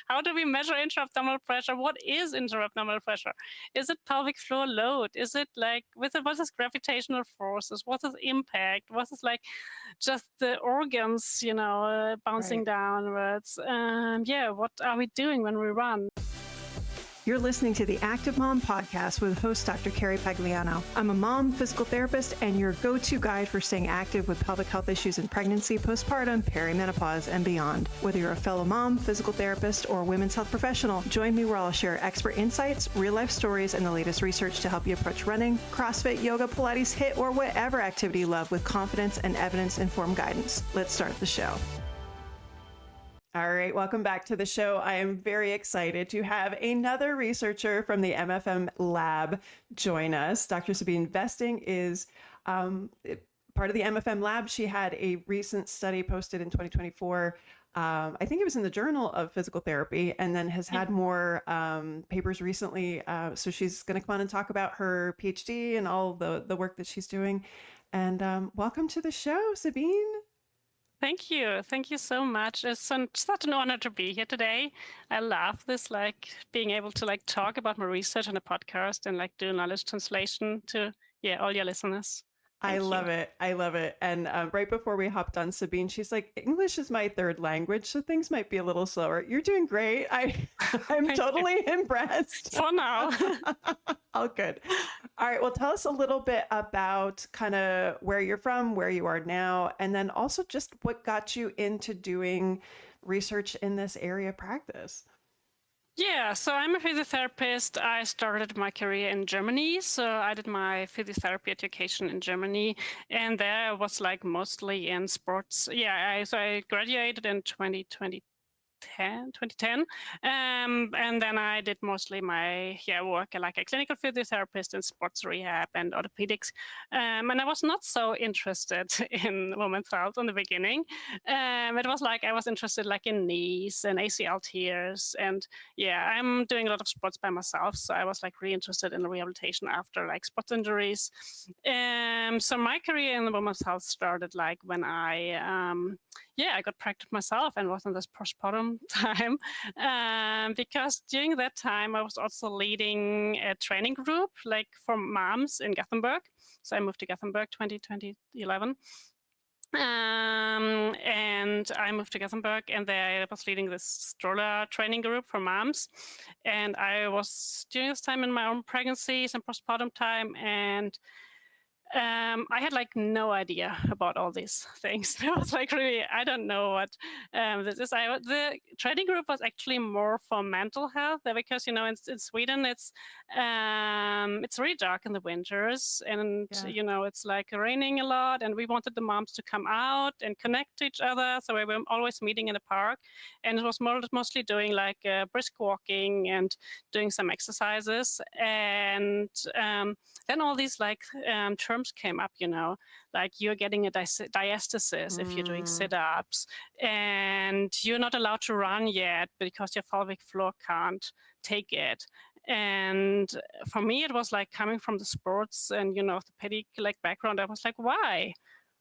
How do we measure intra-abdominal pressure? What is intra-abdominal pressure? Is it pelvic floor load? Is it like, what is gravitational forces? What is impact? What is like just the organs, bouncing Right. downwards? Yeah, what are we doing when we run? You're listening to the Active Mom Podcast with host Dr. Carrie Pagliano. I'm a mom, physical therapist, and your go-to guide for staying active with pelvic health issues in pregnancy, postpartum, perimenopause, and beyond. Whether you're a fellow mom, physical therapist, or women's health professional, join me where I'll share expert insights, real-life stories, and the latest research to help you approach running, CrossFit, yoga, Pilates, HIIT, or whatever activity you love with confidence and evidence-informed guidance. Let's start the show. All right, welcome back to the show. I am very excited to have another researcher from the MFM lab join us. Dr. Sabine Vesting is part of the MFM lab. She had a recent study posted in 2024. I think it was in the Journal of Physical Therapy, and then has had more papers recently. So she's going to come on and talk about her PhD and all the work that she's doing. And welcome to the show, Sabine. Thank you. Thank you so much. It's such an honor to be here today. I love this, like being able to like talk about my research on a podcast and like do knowledge translation to all your listeners. I Thank love you. it. I love it. And right before we hopped on, Sabine, she's like, English is my third language, so things might be a little slower. You're doing great. I'm totally impressed. For now. All good. All right. Well, tell us a little bit about kind of where you're from, where you are now, and then also just what got you into doing research in this area of practice. Yeah, so I'm a physiotherapist. I started my career in Germany. So I did my physiotherapy education in Germany, and there I was like mostly in sports. Yeah, so I graduated in 2010. And then I did mostly my work like a clinical physiotherapist in sports rehab and orthopedics. And I was not so interested in women's health in the beginning. It was like I was interested like in knees and ACL tears. And I'm doing a lot of sports by myself. So I was like really interested in rehabilitation after like sports injuries. So my career in the women's health started like when I got pregnant myself and was in this postpartum time. Because during that time, I was also leading a training group like for moms in Gothenburg. So I moved to Gothenburg 2011. And I moved to Gothenburg, and there I was leading this stroller training group for moms. And I was during this time in my own pregnancies and postpartum time, and I had like no idea about all these things. I was like, really, I don't know what this is. The training group was actually more for mental health because in Sweden it's really dark in the winters, and it's like raining a lot, and we wanted the moms to come out and connect to each other. So we were always meeting in the park, and it was mostly doing like brisk walking and doing some exercises, and then all these like terms came up, like you're getting a diastasis if you're doing sit-ups, and you're not allowed to run yet because your pelvic floor can't take it. And for me, it was like coming from the sports and orthopedic like background. I was like, why?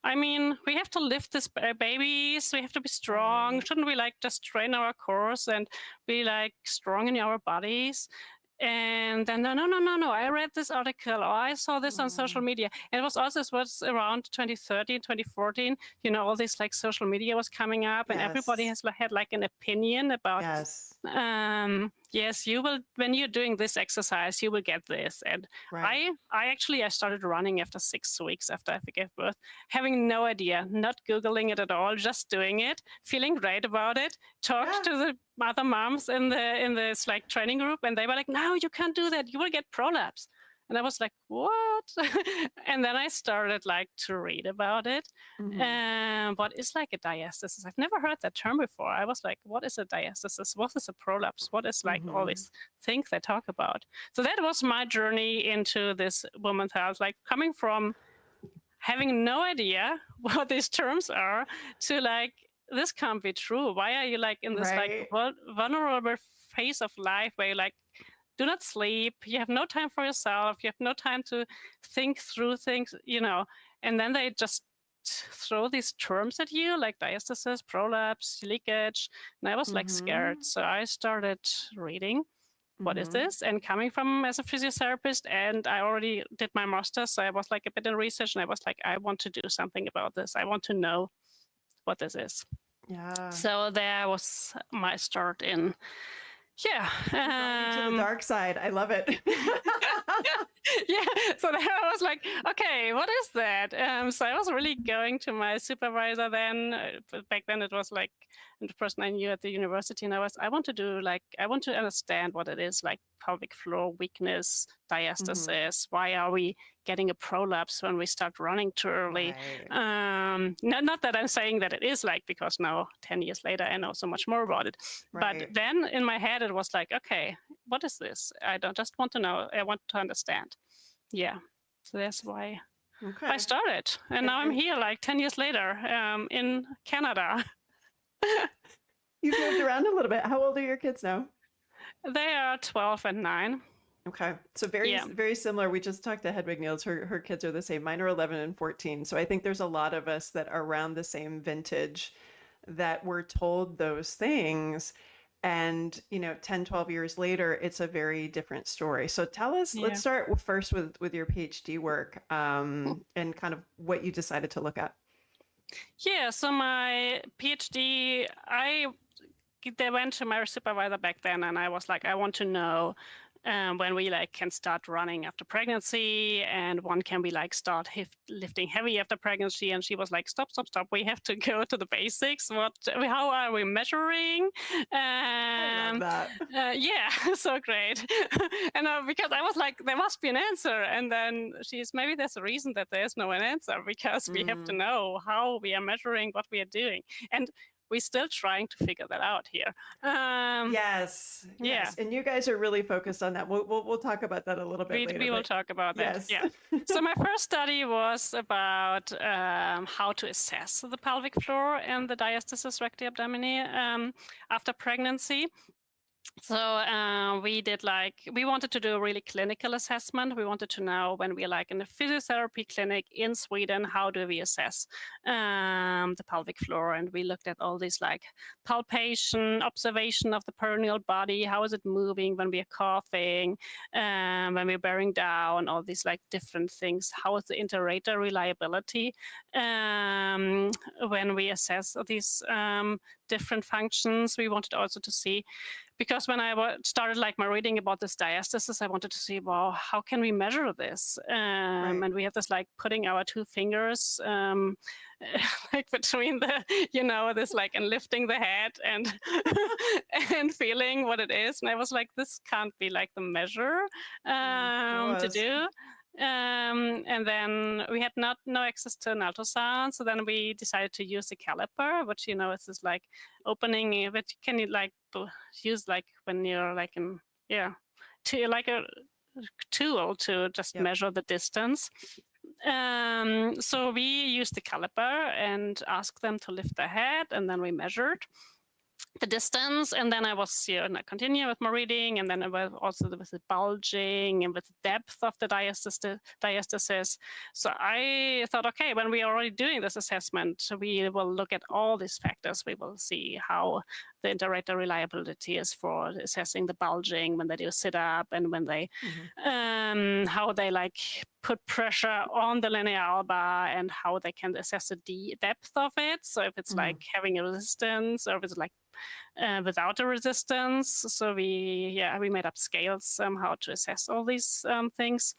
I mean, we have to lift these babies. We have to be strong. Right. Shouldn't we like just train our cores and be like strong in our bodies? And then no, I read this article, or I saw this on social media. And it was around 2013, 2014, all this like social media was coming up, and everybody had like an opinion about yes, you will, when you're doing this exercise, you will get this. And I started running after 6 weeks after I gave birth, having no idea, not Googling it at all, just doing it, feeling great about it, talked to the other moms in this like training group, and they were like, no, you can't do that, you will get prolapse. And I was like, what? And then I started like to read about it. What is like a diastasis? I've never heard that term before. I was like, what is a diastasis? What is a prolapse? What is like all these things they talk about? So that was my journey into this women's health, like coming from having no idea what these terms are to like, this can't be true. Why are you like in this like vulnerable phase of life where you like do not sleep, you have no time for yourself, you have no time to think through things, and then they just just throw these terms at you like diastasis, prolapse, leakage. And I was like scared. So I started reading. What is this? And coming from as a physiotherapist, and I already did my master's, so I was like a bit in research, and I was like, I want to do something about this. I want to know what this is. Yeah. So there was my start in, Brought you to the dark side. I love it. yeah. So there I was like, okay, what is that? So I was really going to my supervisor then. But back then it was like the person I knew at the university, and I want to understand what it is, like pelvic floor weakness, diastasis. Why are we getting a prolapse when we start running too early? Right. Not that I'm saying that it is like, because now 10 years later I know so much more about it. Right. But then in my head it was like, okay, what is this? I don't just want to know. I want to understand. Yeah. So that's why I started. And now I'm here like 10 years later in Canada. You've moved around a little bit. How old are your kids now? They are 12 and 9. Okay. So very similar. We just talked to Hedwig Niels. Her kids are the same. Mine are 11 and 14. So I think there's a lot of us that are around the same vintage that were told those things. And, 10, 12 years later, it's a very different story. So tell us, let's start first with your PhD work and kind of what you decided to look at. Yeah, so my PhD, they went to my supervisor back then, and I was like, I want to know when we like can start running after pregnancy, and when can we like start lifting heavy after pregnancy. And she was like, stop, we have to go to the basics. How are we measuring? I love that. Yeah, so great. And because I was like, there must be an answer. And then maybe there's a reason that there's no answer, because we have to know how we are measuring what we are doing. And we're still trying to figure that out here. Yes. Yeah. And you guys are really focused on that. We'll talk about that a little bit later. We will talk about that. Yes. Yeah. So my first study was about how to assess the pelvic floor and the diastasis recti abdomini after pregnancy. So we wanted to do a really clinical assessment. We wanted to know, when we're like in a physiotherapy clinic in Sweden, how do we assess the pelvic floor? And we looked at all these like palpation, observation of the perineal body. How is it moving when we are coughing, when we're bearing down, all these like different things. How is the inter-rater reliability when we assess these different functions? We wanted also to see, because when I started like my reading about this diastasis, I wanted to see, well, how can we measure this? And we have this like putting our two fingers like between this like, and lifting the head and and feeling what it is. And I was like, this can't be like the measure to do. And then we had no access to an ultrasound, so then we decided to use a caliper, which it's this like opening, but can you like use like when you're like to like a tool to just measure the distance. So we used the caliper and asked them to lift their head, and then we measured the distance. And then I was and I continue with my reading, and then it was also with the bulging and with the depth of the diastasis. So I thought, okay, when we are already doing this assessment, we will look at all these factors. We will see how the inter-rater reliability is for assessing the bulging when they do sit up, and when they how they like put pressure on the linea alba, and how they can assess the depth of it. So if it's like having a resistance, or if it's like without a resistance. So we made up scales how to assess all these things.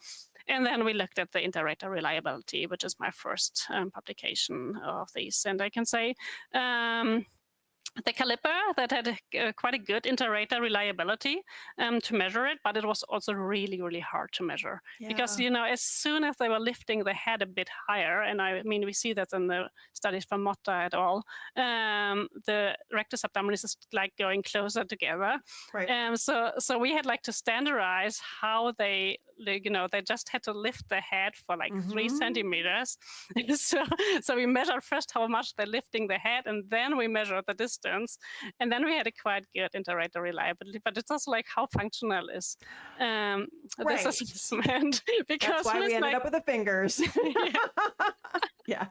And then we looked at the inter-rater reliability, which is my first publication of these. And I can say the caliper that had quite a good inter-rater reliability to measure it, but it was also really, really hard to measure. Because, as soon as they were lifting the head a bit higher, and I mean, we see that in the studies from Motta et al., the rectus abdominis is like going closer together. Right. So we had like to standardize how they just had to lift the head for like 3 centimeters. So we measured first how much they're lifting the head, and then we measured the distance. And then we had a quite good inter-rater reliability, but it's also like how functional is this assessment. Because that's why we ended up with the fingers. Yeah.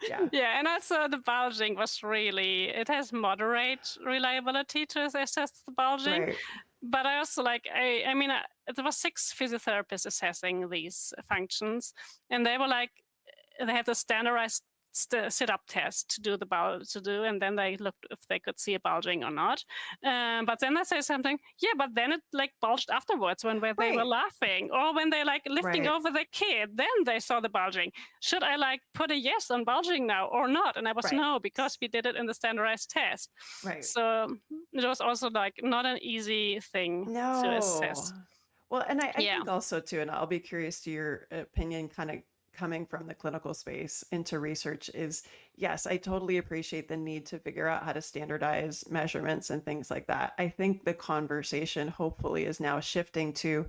Yeah. Yeah, and also the bulging was really, it has moderate reliability to assess the bulging. Right. But I also like, I mean, there was 6 physiotherapists assessing these functions, and they were like, they had a standardized sit-up test to do and then they looked if they could see a bulging or not. But then they say something, yeah, but then it like bulged afterwards when they were Right. laughing or when they like lifting Right. over the kid, then they saw the bulging. Should I like put a yes on bulging now or not? And I was Right. no, because we did it in the standardized test. Right. So it was also like not an easy thing to No. assess. Well, and I Yeah. think also too, and I'll be curious to your opinion, kind of coming from the clinical space into research is, yes, I totally appreciate the need to figure out how to standardize measurements and things like that. I think the conversation hopefully is now shifting to,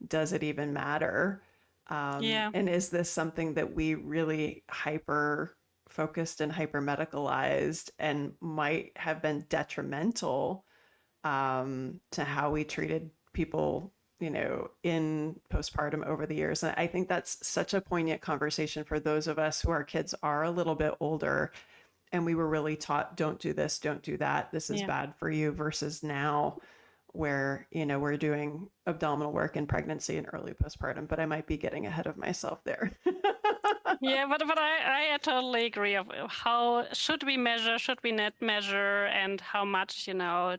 does it even matter? Yeah. And is this something that we really hyper focused and hyper medicalized and might have been detrimental to how we treated people, in postpartum over the years? And I think that's such a poignant conversation for those of us who our kids are a little bit older and we were really taught, don't do this, don't do that, this is Yeah. bad for you, versus now where, we're doing abdominal work in pregnancy and early postpartum. But I might be getting ahead of myself there. Yeah, but I totally agree. Of how should we measure, should we not measure, and how much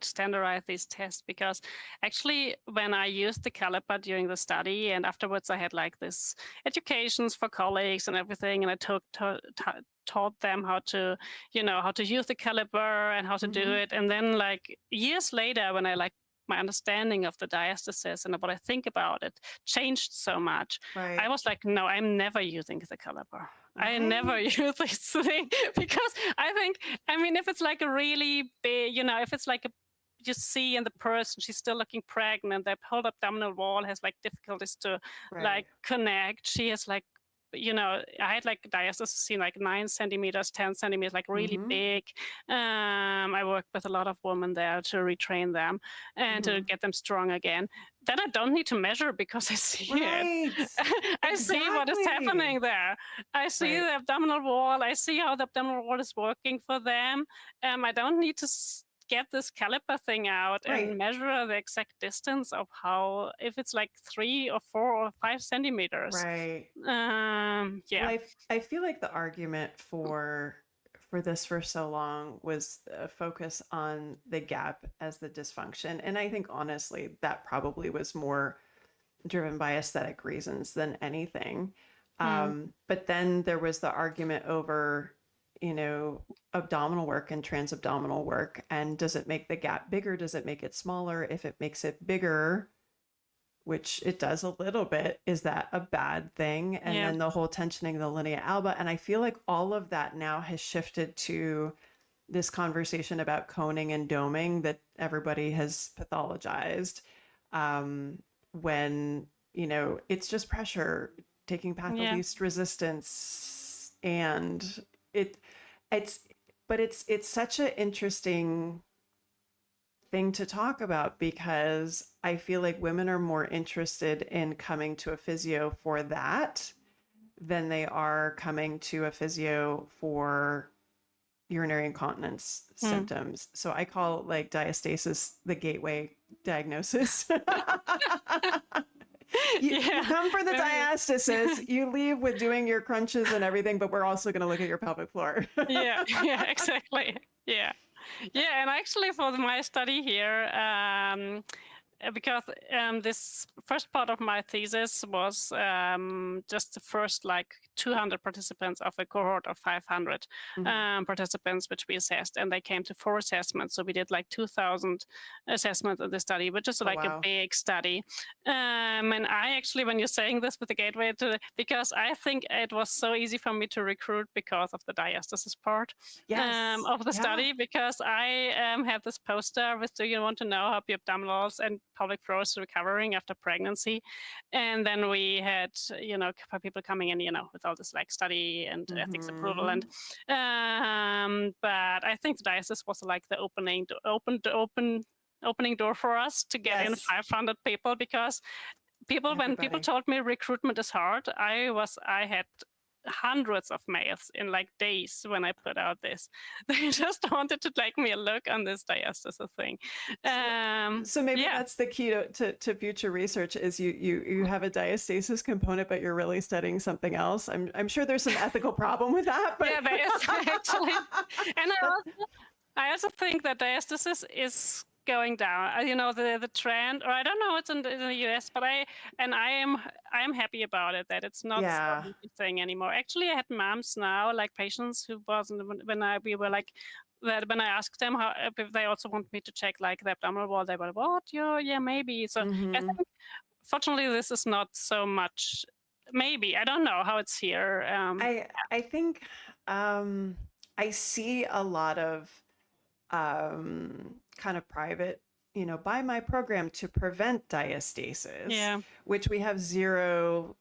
standardize these tests? Because actually, when I used the caliper during the study, and afterwards I had like this educations for colleagues and everything, and I taught them how to how to use the caliper and how to do it, and then like years later, when I like my understanding of the diastasis and what I think about it changed so much. Right. I was like, no, I'm never using the caliper. I never Right. use this thing because I think, I mean, if it's like a really big, if it's like you see in the person, she's still looking pregnant, the whole abdominal wall has like difficulties to Right. like connect. She has like, I had like diastasis in like 9 centimeters, 10 centimeters, like really big. I worked with a lot of women there to retrain them and to get them strong again. Then I don't need to measure because I see Right. it. I see what is happening there. I see the abdominal wall. I see how the abdominal wall is working for them. I don't need to get this caliper thing out and measure the exact distance of how, if it's like 3 or 4 or 5 centimeters. Right. Yeah. Well, I feel like the argument for this for so long was a focus on the gap as the dysfunction. And I think honestly, that probably was more driven by aesthetic reasons than anything. But then there was the argument over, abdominal work and transabdominal work. And does it make the gap bigger? Does it make it smaller? If it makes it bigger, which it does a little bit, is that a bad thing? And then the whole tensioning of the linea alba. And I feel like all of that now has shifted to this conversation about coning and doming that everybody has pathologized, when, it's just pressure, taking path of least resistance. And it's such an interesting thing to talk about, because I feel like women are more interested in coming to a physio for that than they are coming to a physio for urinary incontinence symptoms. So I call like diastasis the gateway diagnosis. You come for the diastasis, you leave with doing your crunches and everything, but we're also going to look at your pelvic floor. Yeah, exactly. Yeah. And actually for my study here, because this first part of my thesis was just the first like 200 participants of a cohort of 500 participants, which we assessed, and they came to 4 assessments. So we did like 2,000 assessments of the study, which is like a big study. And I actually, when you're saying this with the gateway because I think it was so easy for me to recruit because of the diastasis part of the study, because I had this poster with, do you want to know how your abdominals and pelvic floor is recovering after pregnancy? And then we had, people coming in, with all this like study and ethics approval. And but I think the diastasis was like the opening door for us to get in 500 people, because when people told me recruitment is hard, I had hundreds of mails in like days when I put out this. They just wanted to take me a look on this diastasis thing. So maybe Yeah. that's the key to future research is you have a diastasis component, but you're really studying something else. I'm sure there's some ethical problem with that, but Yeah, there is actually. And I also think that diastasis is going down. You know, the trend, or I don't know, it's in the US, but I am happy about it that it's not so yeah. big a thing anymore. Actually, I had moms now, like patients who wasn't we were like that when I asked them how if they also want me to check like the abdominal wall, they were what? Yeah, maybe. So I Hmm. think fortunately this is not so much. Maybe I don't know how it's here. I think I see a lot of kind of private, buy my program to prevent diastasis, Yeah, which we have zero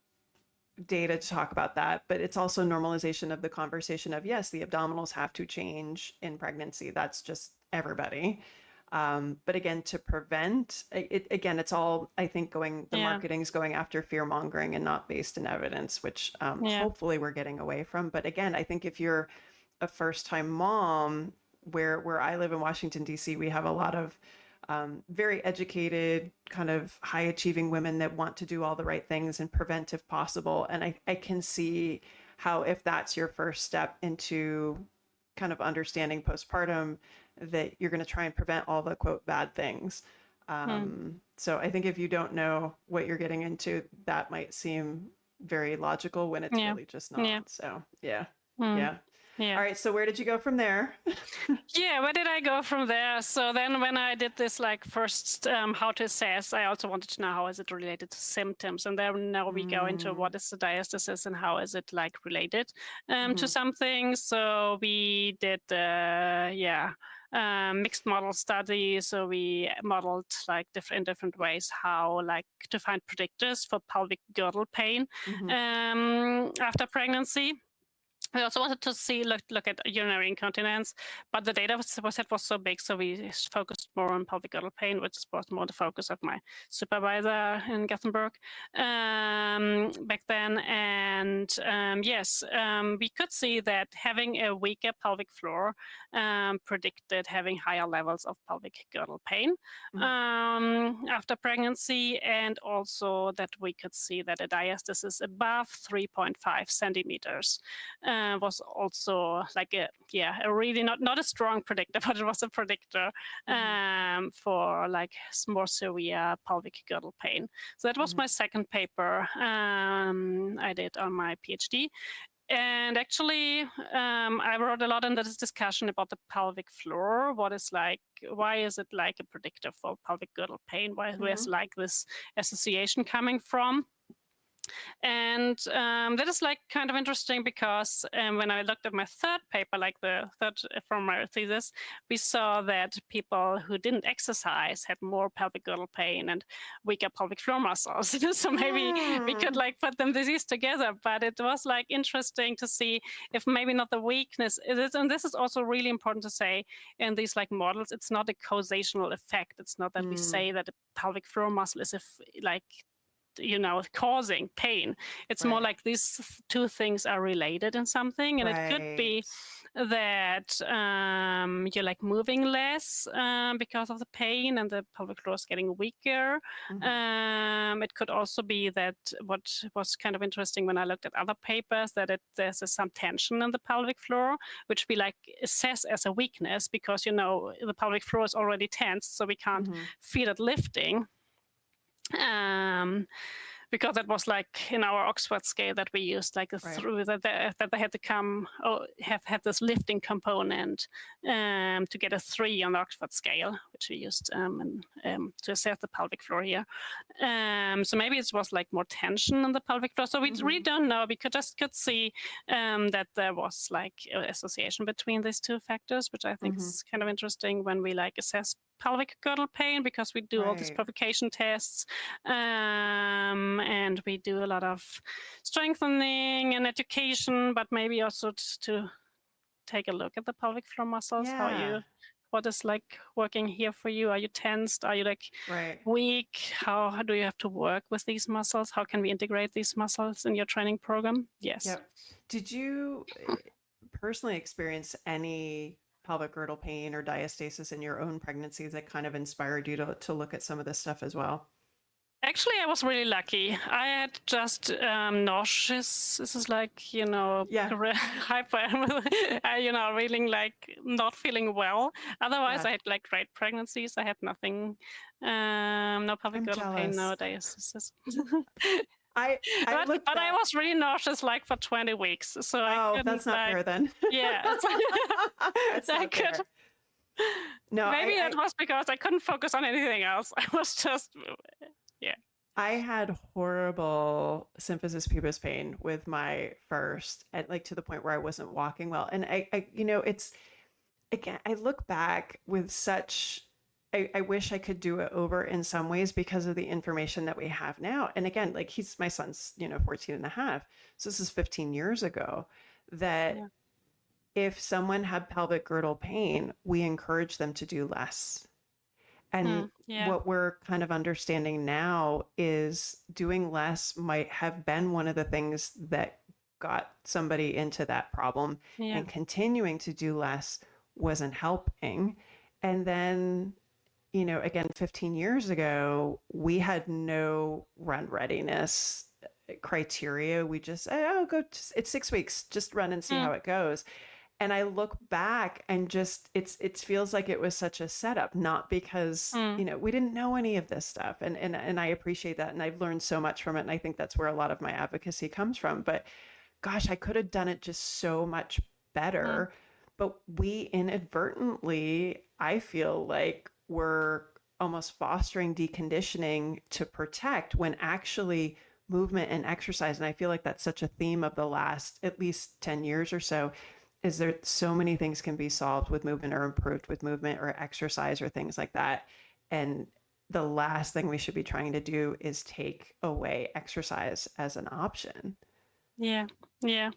data to talk about that, but it's also normalization of the conversation of yes, the abdominals have to change in pregnancy. That's just everybody. But again, to prevent it, again, it's all I think the yeah, marketing's going after fear mongering and not based in evidence, which yeah, hopefully we're getting away from. But again, I think if you're a first time mom, where I live in Washington D.C., we have a lot of very educated, kind of high achieving women that want to do all the right things and prevent if possible. And I can see how, if that's your first step into kind of understanding postpartum, that you're going to try and prevent all the quote bad things. mm, So I think if you don't know what you're getting into, that might seem very logical when it's yeah, really just yeah, not. So yeah. mm, Yeah. All yeah. right. So where did you go from there? Yeah, where did I go from there? So then when I did this like first how to assess, I also wanted to know how is it related to symptoms. And then now we go into Mm, what is the diastasis and how is it like related to mhm, something. So we did mixed model study. So we modeled like different ways how like to find predictors for pelvic girdle pain mhm, after pregnancy. We also wanted to look at urinary incontinence, but the data was so big, so we focused more on pelvic girdle pain, which was more the focus of my supervisor in Gothenburg back then. And yes, we could see that having a weaker pelvic floor predicted having higher levels of pelvic girdle pain mhm, after pregnancy, and also that we could see that a diastasis above 3.5 centimeters was also like a really not a strong predictor, but it was a predictor mhm, for like more severe pelvic girdle pain. So that was mhm. my second paper I did on my PhD. And actually, I wrote a lot in this discussion about the pelvic floor. What is like, why is it like a predictor for pelvic girdle pain? Where's Mhm. like this association coming from? And that is like kind of interesting because when I looked at my third paper, like the third from my thesis, we saw that people who didn't exercise had more pelvic girdle pain and weaker pelvic floor muscles. So maybe we could Mm. like put them disease together, but it was like interesting to see if maybe not the weakness is it. And this is also really important to say in these like models, it's not a causational effect. It's not that we Mm. say that the pelvic floor muscle is like causing pain. It's more Right. like these two things are related in something, and it could Right. be that you're like moving less because of the pain and the pelvic floor is getting weaker. Mhm. It could also be that what was kind of interesting when I looked at other papers that there's some tension in the pelvic floor, which we like assess as a weakness because the pelvic floor is already tense, so we can't Mhm. feel it lifting. Um, because that was like in our Oxford scale that we used, like Right. through that they had to come have had this lifting component to get a 3 on the Oxford scale, which we used to assess the pelvic floor here. So maybe it was like more tension in the pelvic floor. So we really Mhm. don't know. We could see that there was like an association between these two factors, which I think Mhm. is kind of interesting when we like assess pelvic girdle pain because we do all these Right. provocation tests and we do a lot of strengthening and education, but maybe also to take a look at the pelvic floor muscles, how Yeah. you what is like working here for you? Are you tensed? Are you like Right. weak? How do you have to work with these muscles? How can we integrate these muscles in your training program? Yes. Yep. Did you personally experience any pelvic girdle pain or diastasis in your own pregnancy that kind of inspired you to look at some of this stuff as well? Actually, I was really lucky. I had just nauseous. This is like, Yeah. hyper, really like not feeling well. Otherwise, Yeah. I had like great pregnancies. I had nothing, no pelvic I'm girdle pain, no jealous. diastasis. I but look but I back. was really nauseous like for 20 weeks, so I Oh, couldn't that's not like, fair then. yeah, That's I not could. fair. No, Maybe it was because I couldn't focus on anything else. I was just, yeah. I had horrible symphysis pubis pain with my first, at like to the point where I wasn't walking well. And it's again, I look back with such, I wish I could do it over in some ways because of the information that we have now. And again, like my son's, 14 and a half. So this is 15 years ago that Yeah. if someone had pelvic girdle pain, we encourage them to do less. And Yeah. what we're kind of understanding now is doing less might have been one of the things that got somebody into that problem, Yeah. and continuing to do less wasn't helping. And then, again, 15 years ago, we had no run readiness criteria. We just, oh, it's 6 weeks, just run and see how it goes. And I look back and just it feels like it was such a setup, not because we didn't know any of this stuff, and I appreciate that, and I've learned so much from it, and I think that's where a lot of my advocacy comes from. But gosh, I could have done it just so much better. But we inadvertently, I feel like, we're almost fostering deconditioning to protect, when actually movement and exercise, and I feel like that's such a theme of the last at least 10 years or so, is there so many things can be solved with movement or improved with movement or exercise or things like that. And the last thing we should be trying to do is take away exercise as an option. Yeah. Yeah.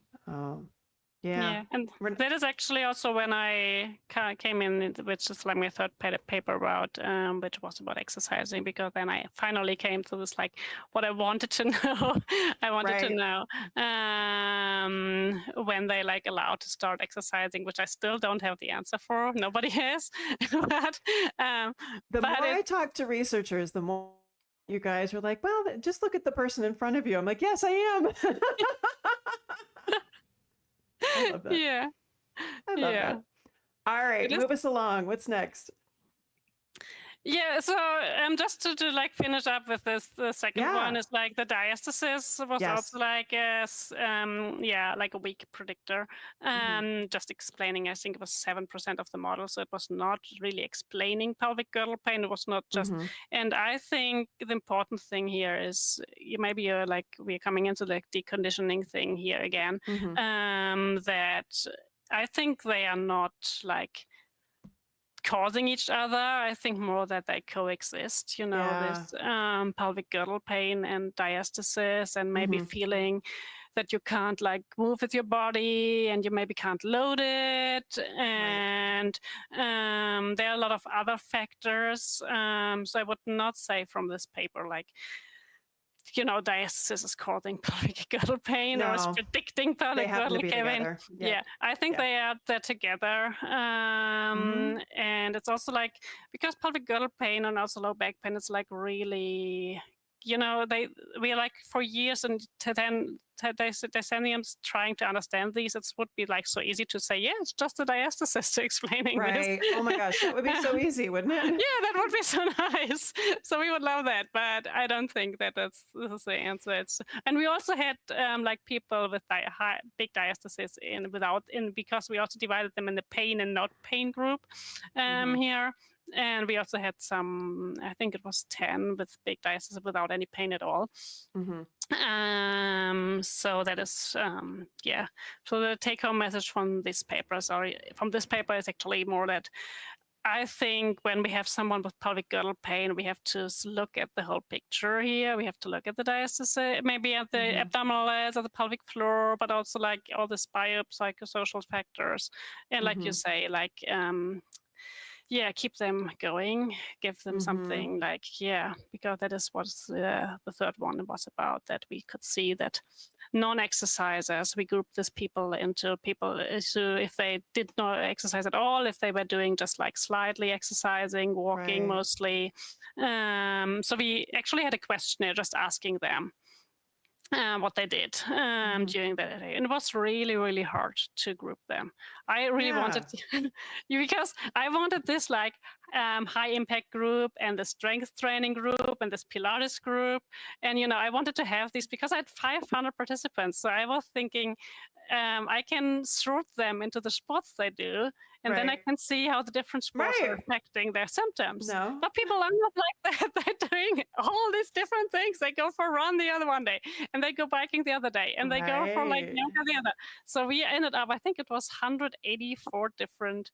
Yeah. And that is actually also when I came in, which is like my third paper about, which was about exercising, because then I finally came to this, like, what I wanted to know. I wanted to know when they like allowed to start exercising, which I still don't have the answer for. Nobody has. The more I talk to researchers, the more you guys are like, well, just look at the person in front of you. I'm like, yes, I am. I love that. Yeah. I love that. All right, move us along. What's next? Yeah, so just to like finish up with this, the second one is like the diastasis was also like like a weak predictor. Just explaining, I think it was 7% of the model, so it was not really explaining pelvic girdle pain. It was not just, and I think the important thing here is maybe you're like we're coming into the deconditioning thing here again. That I think they are not like causing each other. I think more that they coexist, this pelvic girdle pain and diastasis, and maybe feeling that you can't like move with your body and you maybe can't load it. And there are a lot of other factors. So I would not say from this paper, like, diastasis is causing pelvic girdle pain or is predicting pelvic girdle pain. Yeah, I think they are there together. And it's also like, because pelvic girdle pain and also low back pain, it's like really, we are like for years and then decenniums trying to understand these. It would be like so easy to say, yeah, it's just a diastasis to explaining this. Oh my gosh, that would be so easy, wouldn't it? Yeah, that would be so nice. So we would love that, but I don't think that this is the answer. And we also had like people with big diastasis because we also divided them in the pain and not pain group here. And we also had some, I think it was 10 with big diastasis without any pain at all. So that is, So the take-home message from this paper, is actually more that I think when we have someone with pelvic girdle pain, we have to look at the whole picture here. We have to look at the diastasis, maybe at the abdominal layers of the pelvic floor, but also like all the biopsychosocial factors. And like you say, like, keep them going, give them something like, because that is what the third one was about, that we could see that non-exercisers, we grouped these people into people who, if they did not exercise at all, if they were doing just like slightly exercising, walking Right. mostly. So we actually had a questionnaire just asking them what they did during the day. And it was really, really hard to group them. I really wanted because I wanted this like high impact group and the strength training group and this Pilates group. And, I wanted to have these because I had 500 participants. So I was thinking I can sort them into the sports they do. And then I can see how the different sports are affecting their symptoms. No. But people are not like that. They're doing all these different things. They go for a run the other one day, and they go biking the other day, and they go for like yoga the other. So we ended up, I think it was 184 different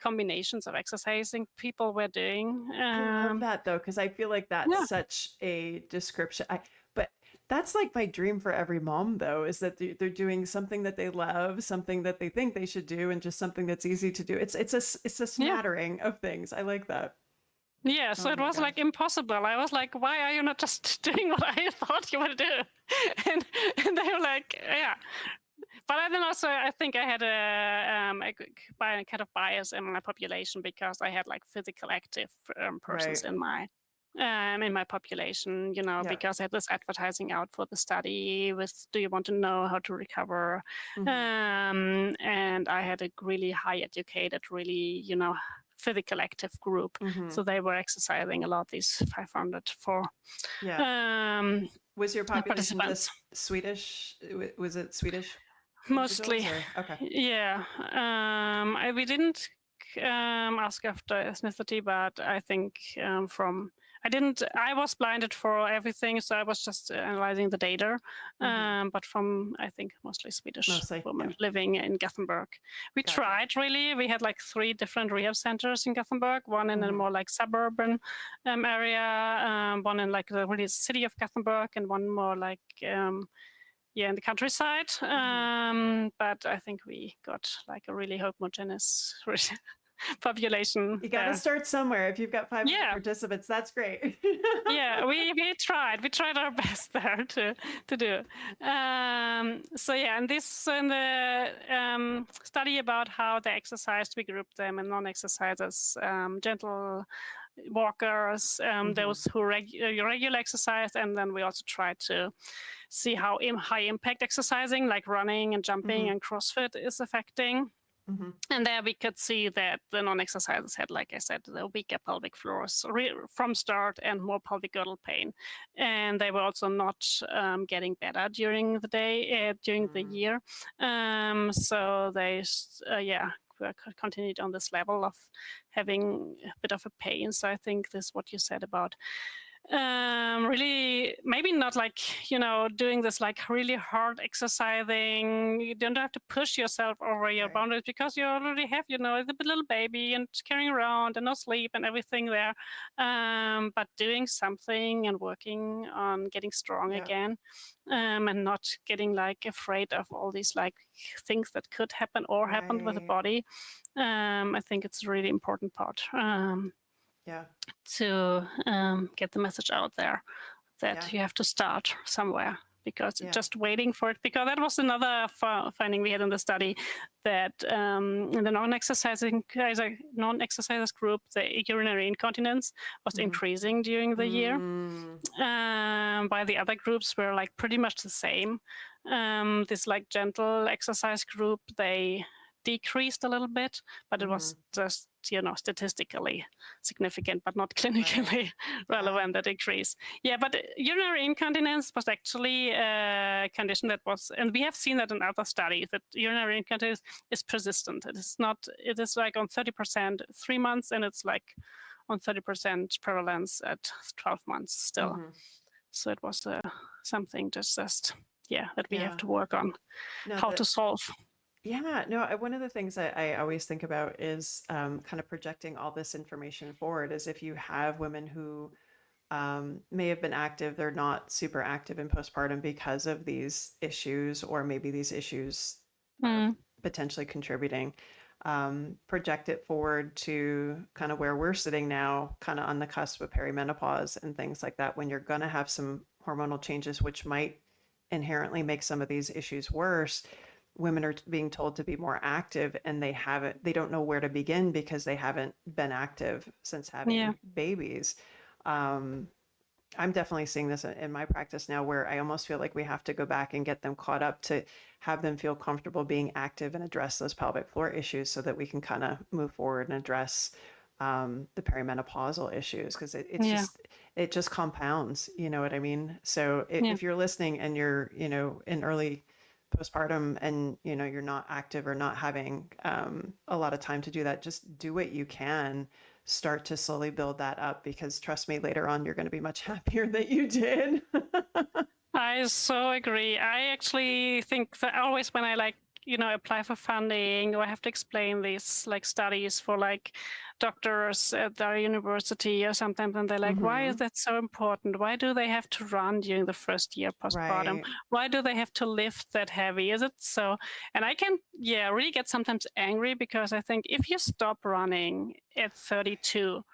combinations of exercising people were doing. I love that though, because I feel like that's such a description. But that's like my dream for every mom though, is that they're doing something that they love, something that they think they should do, and just something that's easy to do. It's a smattering of things. I like that. Yeah, so it was like impossible. I was like, why are you not just doing what I thought you would do? And they were like, yeah. But then also, I think I had a kind of bias in my population because I had like physical active persons in my population, because I had this advertising out for the study with, do you want to know how to recover? And I had a really high educated, really, physical active group. So they were exercising a lot, these 500 for was your population just Swedish? Was it Swedish? Mostly. Okay. Yeah. We didn't ask after ethnicity, but I think I was blinded for everything, so I was just analyzing the data. But from, I think, mostly Swedish women living in Gothenburg. We tried, really. We had like 3 different rehab centers in Gothenburg, one in a more like suburban area, one in like the really city of Gothenburg, and one more like in the countryside. But I think we got like a really homogeneous population. You got to start somewhere. If you've got 500 participants, that's great. we tried our best there to do. So and this in the study about how they exercised, we grouped them in non-exercisers, gentle walkers, those who regular exercise, and then we also tried to see how high impact exercising like running and jumping and CrossFit is affecting. And there we could see that the non-exercisers had, like I said, the weaker pelvic floors from start and more pelvic girdle pain. And they were also not getting better during the day, during the year. So they, continued on this level of having a bit of a pain. So I think this is what you said about really maybe not like doing this like really hard exercising. You don't have to push yourself over your boundaries because you already have the little baby and carrying around and no sleep and everything there, but doing something and working on getting strong again, and not getting like afraid of all these like things that could happen or happened with the body. I think it's a really important part to get the message out there that you have to start somewhere, because just waiting for it, because that was another finding we had in the study, that in the non-exercisers group, the urinary incontinence was increasing during the year, while the other groups were like pretty much the same. This like gentle exercise group, they decreased a little bit, but it was just statistically significant, but not clinically relevant, that decrease. But urinary incontinence was actually a condition that was, and we have seen that in other studies, that urinary incontinence is persistent. It is like on 30% 3 months, and it's like on 30% prevalence at 12 months still. So it was something that we have to work on, how to solve. One of the things I always think about is kind of projecting all this information forward, as if you have women who may have been active, they're not super active in postpartum because of these issues, or maybe these issues are potentially contributing. project it forward to kind of where we're sitting now, kind of on the cusp of perimenopause and things like that, when you're going to have some hormonal changes, which might inherently make some of these issues worse. Women are being told to be more active, and they don't know where to begin because they haven't been active since Yeah. having babies. I'm definitely seeing this in my practice now, where I almost feel like we have to go back and get them caught up to have them feel comfortable being active and address those pelvic floor issues so that we can kind of move forward and address the perimenopausal issues, because Yeah. it just compounds, you know what I mean? So Yeah. if you're listening and you're, in early postpartum and, you're not active or not having a lot of time to do that, just do what you can. Start to slowly build that up, because trust me, later on, you're going to be much happier that you did. I so agree. I actually think that always when I apply for funding, or I have to explain these studies for doctors at their university or something, and they're like, why is Mm-hmm. that so important? Why do they have to run during the first year postpartum? Right. Why do they have to lift that heavy? Is it so? And I can, really get sometimes angry, because I think if you stop running at 32,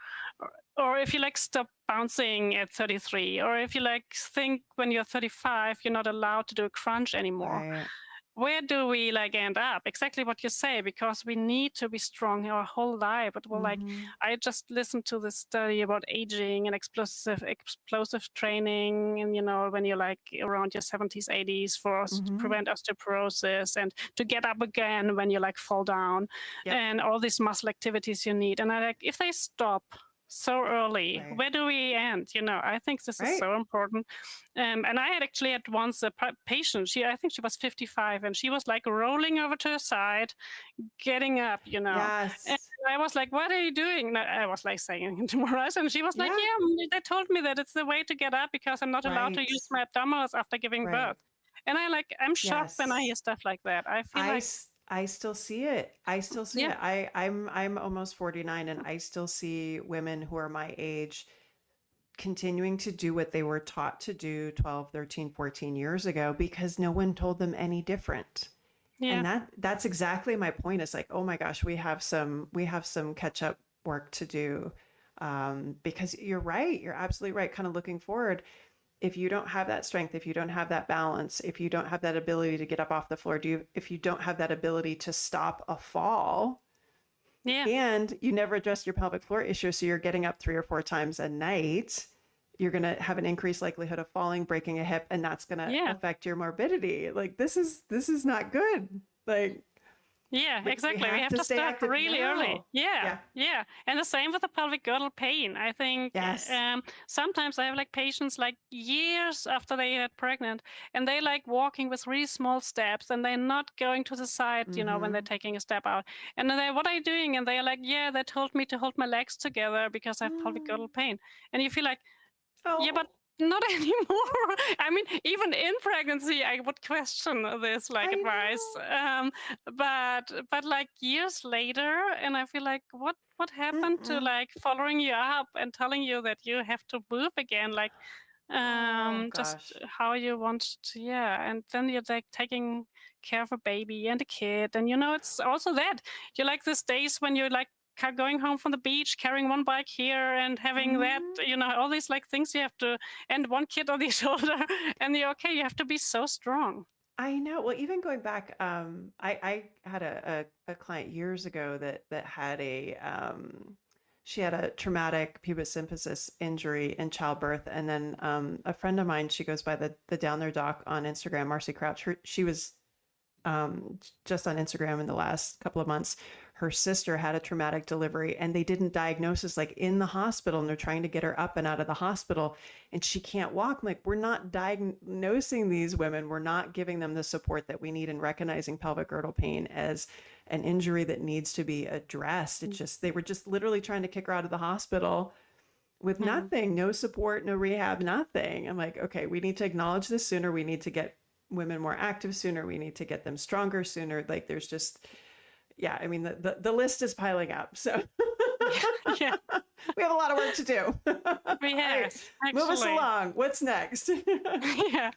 or if you stop bouncing at 33, or if you think when you're 35 you're not allowed to do a crunch anymore, Right. where do we end up? Exactly what you say, because we need to be strong our whole life. But Mm-hmm. I just listened to this study about aging and explosive training, and when you're around your 70s 80s, to Mm-hmm. prevent osteoporosis and to get up again when you fall down, Yep. and all these muscle activities you need. And if they stop so early, Right. where do we end? I think this is Right. so important. And I had actually had once a patient. I think she was 55, and she was rolling over to her side, getting up. And Yes. I was like, "What are you doing?" And I was saying to her, and she was like, Yeah. "Yeah, they told me that it's the way to get up, because I'm not allowed to Right. use my abdominals after giving Right. birth." And I'm shocked when I hear Yes. stuff like that. I feel like, I still see it. I still see yeah, it. I'm almost 49, and I still see women who are my age continuing to do what they were taught to do 12, 13, 14 years ago, because no one told them any different. yeah, And that's exactly my point. It's like, oh my gosh, we have some catch up work to do. Because you're right. You're absolutely right. Kind of looking forward, if you don't have that strength, if you don't have that balance, if you don't have that ability to get up off the floor, if you don't have that ability to stop a fall, yeah, and you never address your pelvic floor issue, so you're getting up 3 or 4 times a night, you're going to have an increased likelihood of falling, breaking a hip, and that's going to yeah. affect your morbidity. Like, this is not good. Like, Yeah, we exactly. We have have to to stay start active really early. now. Yeah, Yeah. yeah. And the same with the pelvic girdle pain. I think Yes. sometimes I have patients years after they get pregnant, and they walking with really small steps, and they're not going to the side, when they're Mm-hmm. taking a step out. And then what are you doing? And they're like, yeah, they told me to hold my legs together because I have pelvic girdle pain. And you feel like, yeah, but Oh, not anymore. I mean, even in pregnancy, I would question this I advice. know. But years later, and I feel like, what happened to Mm-mm. following you up and telling you that you have to move again, Oh just gosh. how you want to, yeah. And then you're taking care of a baby and a kid, and it's also that you these days when you're going home from the beach, carrying one bike here and having that, Mm-hmm. all these things you have to, and one kid on the shoulder, and you're okay. You have to be so strong. I know. Well, even going back, I had a client years ago that had she had a traumatic pubic symphysis injury in childbirth, and then a friend of mine, she goes by the Down There Doc on Instagram, Marcy Crouch. She was just on Instagram in the last couple of months. Her sister had a traumatic delivery, and they didn't diagnose this in the hospital, and they're trying to get her up and out of the hospital, and she can't walk. I'm like, we're not diagnosing these women. We're not giving them the support that we need in recognizing pelvic girdle pain as an injury that needs to be addressed. It's just, they were just literally trying to kick her out of the hospital with Mm. nothing, no support, no rehab, nothing. I'm like, okay, we need to acknowledge this sooner. We need to get women more active sooner. We need to get them stronger sooner. There's just, yeah, I mean, the list is piling up. So Yeah, we have a lot of work to do. All we right, have move us actually. along. What's next? Yeah.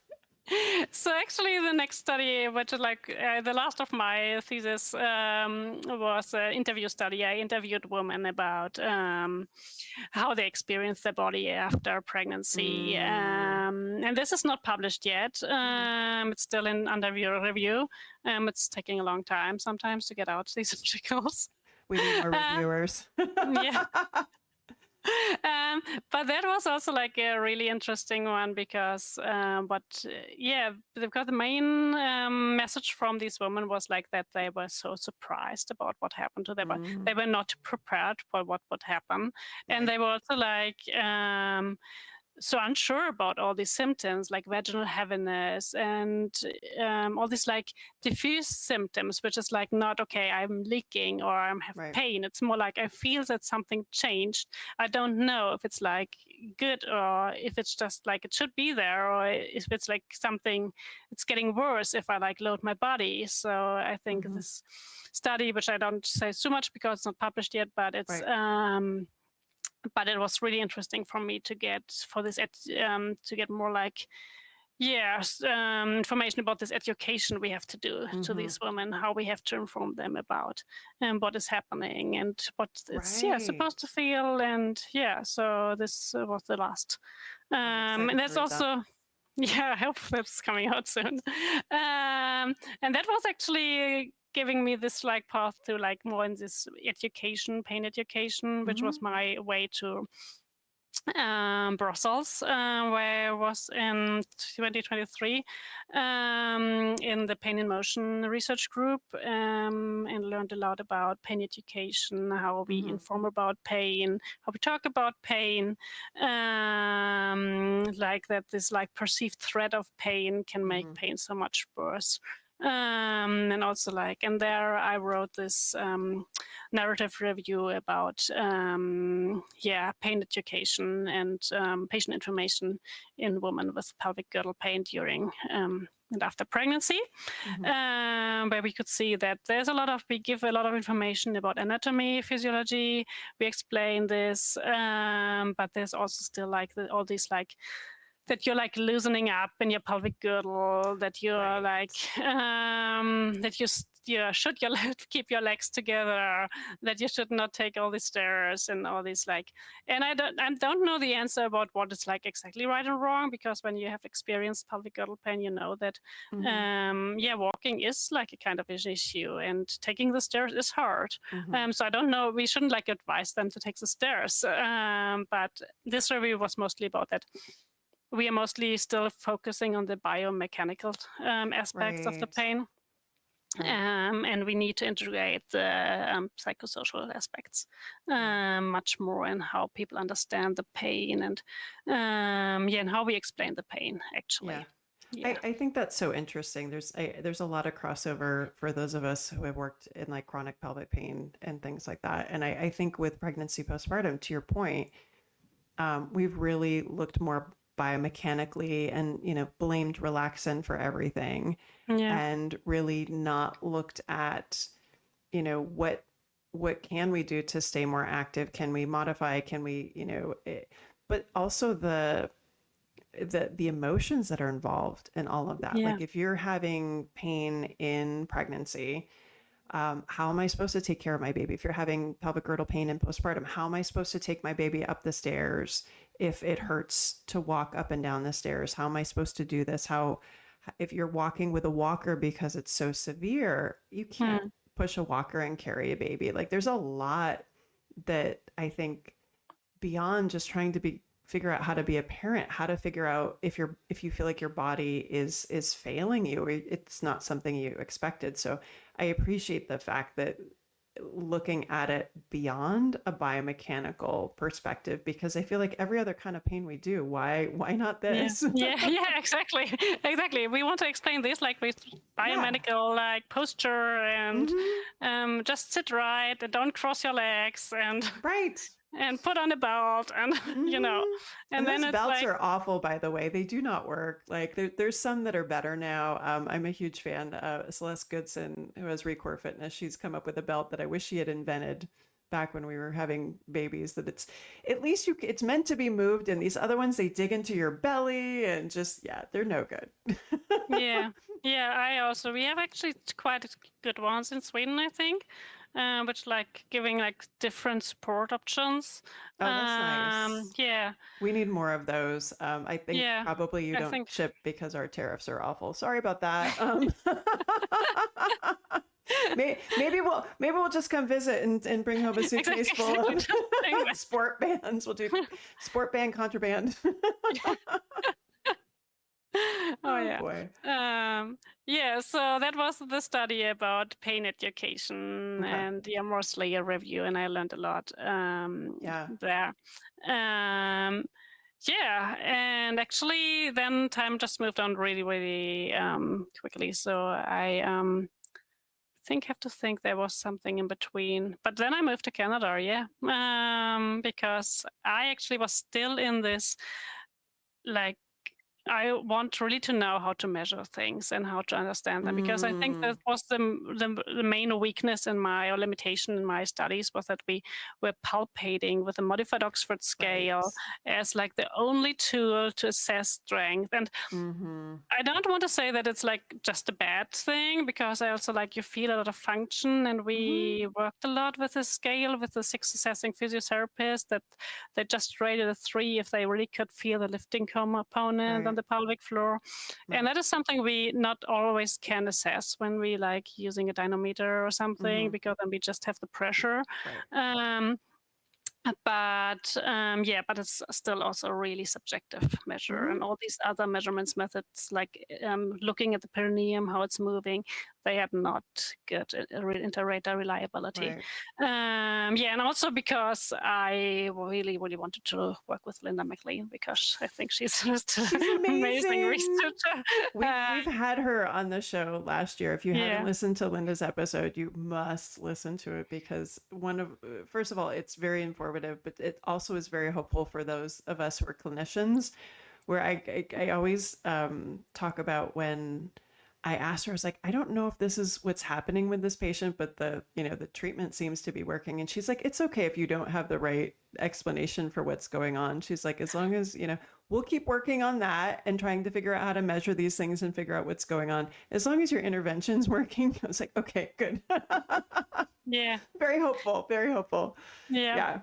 So actually, the next study, which is like the last of my thesis, was an interview study. I interviewed women about how they experience their body after pregnancy, and this is not published yet. It's still in under review. It's taking a long time sometimes to get out these articles. We need more reviewers. Yeah. But that was also like a really interesting one because, because the main message from these women was like that they were so surprised about what happened to them. They were not prepared for what would happen, and they were also like. So unsure about all these symptoms like vaginal heaviness and all these like diffuse symptoms, which is like not okay, I'm leaking or I have pain. It's more like I feel that something changed. I don't know if it's like good or if it's just like it should be there or if it's like something it's getting worse if I like load my body. So I think this study, which I don't say too much because it's not published yet, but it's but it was really interesting for me to get for this to get more like information about this education we have to do to these women, how we have to inform them about what is happening and what it's supposed to feel. And so this was the last. And that's also I hope that's coming out soon. And that was actually giving me this like path to like more in this education, pain education, which was my way to Brussels, where I was in 2023 in the Pain in Motion research group and learned a lot about pain education, how we inform about pain, how we talk about pain, like that this like perceived threat of pain can make pain so much worse. And also like, and there I wrote this narrative review about pain education and patient information in women with pelvic girdle pain during and after pregnancy, where we could see that we give a lot of information about anatomy, physiology, we explain this, but there's also still like all these like that you're like loosening up in your pelvic girdle, that you're like that you should keep your legs together, that you should not take all these stairs and all these like. And I don't know the answer about what is like exactly right and wrong, because when you have experienced pelvic girdle pain, you know that walking is like a kind of an issue, and taking the stairs is hard. So I don't know. We shouldn't like advise them to take the stairs. But this review was mostly about that. We are mostly still focusing on the biomechanical aspects of the pain. And we need to integrate the psychosocial aspects much more in how people understand the pain and and how we explain the pain, actually. I think that's so interesting. There's a lot of crossover for those of us who have worked in like chronic pelvic pain and things like that. And I think with pregnancy postpartum, to your point, we've really looked more biomechanically and, blamed relaxin for everything and really not looked at, what can we do to stay more active? Can we modify? Can we, but also the emotions that are involved in all of that. Like if you're having pain in pregnancy, how am I supposed to take care of my baby? If you're having pelvic girdle pain in postpartum, how am I supposed to take my baby up the stairs if it hurts to walk up and down the stairs? How am I supposed to do this? If you're walking with a walker because it's so severe, you can't push a walker and carry a baby. Like there's a lot that I think beyond just trying to figure out how to be a parent, how to figure out if you feel like your body is failing you, or it's not something you expected. So I appreciate the fact that looking at it beyond a biomechanical perspective, because I feel like every other kind of pain we do, why not this? Exactly. We want to explain this like with biomedical like posture and just sit right and don't cross your legs and and put on a belt and and then those it's belts like, are awful, by the way. They do not work. Like there's some that are better now. I'm a huge fan. Celeste Goodson, who has Recore Fitness, she's come up with a belt that I wish she had invented back when we were having babies, that it's at least it's meant to be moved, and these other ones, they dig into your belly and just, yeah, they're no good. Yeah, yeah. We have actually quite good ones in Sweden, I think, which like giving like different support options. Oh, that's nice. Yeah, We need more of those. I think yeah. probably you I don't think ship because our tariffs are awful. Sorry about that. Maybe we'll just come visit and bring home a suitcase full exactly. of Just saying that. sport bands. We'll do sport band contraband. Oh Oh yeah. boy. Yeah, so that was the study about pain education Okay. and yeah, mostly a review, and I learned a lot Yeah. there. Um, yeah, and actually then time just moved on really, really quickly. So I have to think there was something in between. But then I moved to Canada, yeah. Because I actually was still in this like I want really to know how to measure things and how to understand them, because I think that Mm, was the main weakness in my or limitation in my studies, was that we were palpating with the modified Oxford right. scale as like the only tool to assess strength. And Mm-hmm. I don't want to say that it's like just a bad thing, because I also like you feel a lot of function, and Mm-hmm. we worked a lot with the scale with the 6 assessing physiotherapists that they just rated a 3 if they really could feel the lifting component on Right. the pelvic floor. And Right. that is something we not always can assess when we like using a dynamometer or Mm-hmm. something, because then we just have the pressure. Right. Um, but it's still also a really subjective measure, Mm-hmm. and all these other measurements methods, like looking at the perineum, how it's moving, they had not good inter-rater reliability. Right. And also because I really, really wanted to work with Linda McLean, because I think she's just She's an amazing amazing. researcher. We've had her on the show last year. If you haven't Yeah, listened to Linda's episode, you must listen to it, because first of all, it's very informative, but it also is very helpful for those of us who are clinicians. Where I always talk about when I asked her, I was like, I don't know if this is what's happening with this patient, but the treatment seems to be working. And she's like, it's okay if you don't have the right explanation for what's going on. She's like, as long as, we'll keep working on that and trying to figure out how to measure these things and figure out what's going on. As long as your intervention's working. I was like, okay, good. yeah, Very hopeful, very hopeful. yeah. Yeah.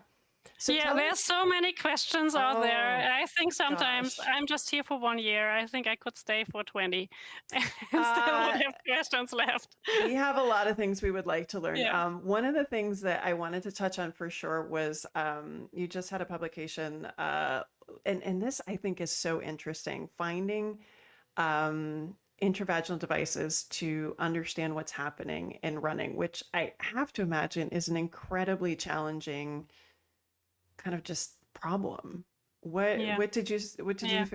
So Yeah, tell there's us. so many questions out Oh, there. I think sometimes gosh. I'm just here for 1 year. I think I could stay for 20 and still would Uh, have questions left. we have a lot of things we would like to learn. Yeah. One of the things that I wanted to touch on for sure was you just had a publication, and this I think is so interesting, finding intravaginal devices to understand what's happening in running, which I have to imagine is an incredibly challenging kind of just problem. What Yeah. what did you Yeah.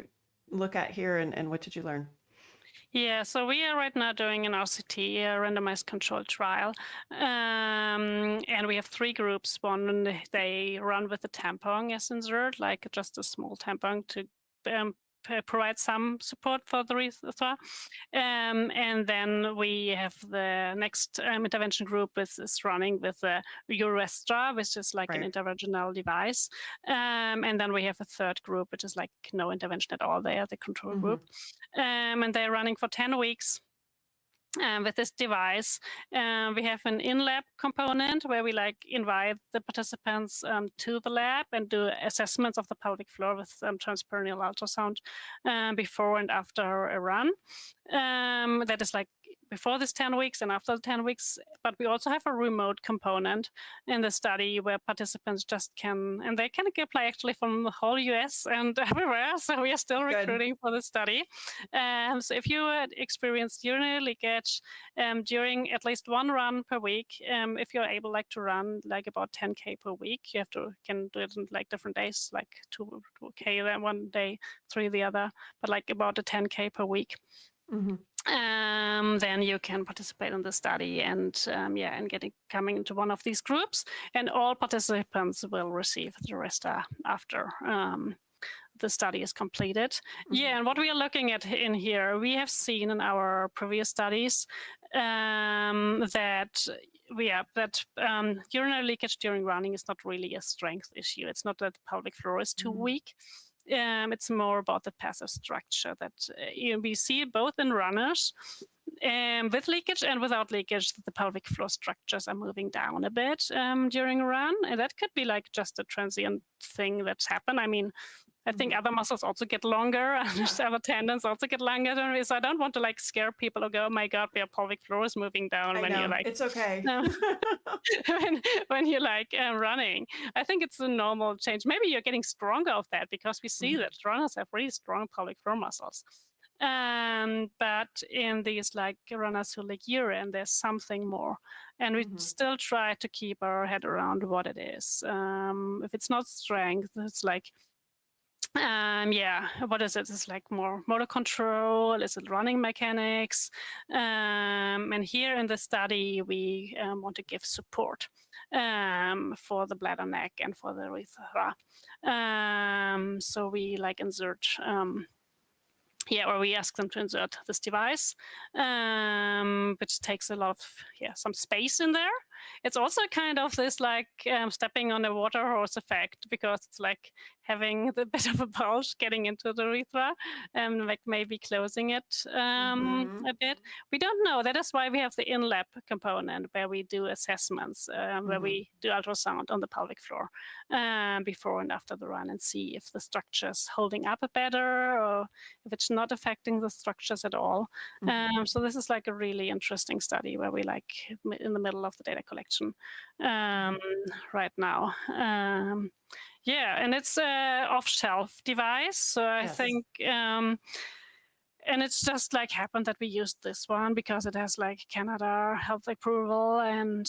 look at here, and what did you learn? Yeah, so we are right now doing an RCT, a randomized controlled trial. And we have 3 groups. One, they run with a tampon as insert, like just a small tampon to provide some support for the reservoir. And then we have the next intervention group is running with a Urestra, which is like an Right. intravaginal device. And then we have a third group, which is like no intervention at all. They are the control Mm-hmm. group. And they're running for 10 weeks. With this device, we have an in-lab component where we like invite the participants to the lab and do assessments of the pelvic floor with transperineal ultrasound before and after a run. That is like before this 10 weeks and after the 10 weeks. But we also have a remote component in the study where participants just can, and they can apply actually from the whole US and everywhere. So we are still Good. recruiting for the study. So if you experienced urinary leakage during at least one run per week, if you're able like to run like about 10K per week, you can do it in like different days, like 2K then one day, 3 the other, but like about a 10K per week. Mm-hmm. Then you can participate in the study and coming into one of these groups, and all participants will receive the rest after the study is completed. Mm-hmm. Yeah, and what we are looking at in here, we have seen in our previous studies that that urinary leakage during running is not really a strength issue. It's not that the pelvic floor is too weak. It's more about the passive structure that we see both in runners with leakage and without leakage. The pelvic floor structures are moving down a bit during a run, and that could be like just a transient thing that's happened. I mean, I think other muscles also get longer, and other tendons also get longer. So I don't want to like scare people or go, "Oh my God, their pelvic floor is moving down." I when know. you're like, It's okay. when you're like running, I think it's a normal change. Maybe you're getting stronger of that because we see that runners have really strong pelvic floor muscles. But in these like runners who leak urine, there's something more, and we still try to keep our head around what it is. If it's not strength, it's like what is it? It's like more motor control. Is it running mechanics? And here in the study, we want to give support for the bladder neck and for the urethra. So we like insert or we ask them to insert this device, which takes a lot of some space in there. It's also kind of this like stepping on a water hose effect, because it's like having the bit of a bulge getting into the urethra and like maybe closing it a bit. We don't know. That is why we have the in-lab component where we do assessments, where we do ultrasound on the pelvic floor before and after the run and see if the structure is holding up better or if it's not affecting the structures at all. So this is like a really interesting study where we like in the middle of the data collection right now. And it's a off-shelf device. So I think, and it's just like happened that we used this one because it has like Canada health approval and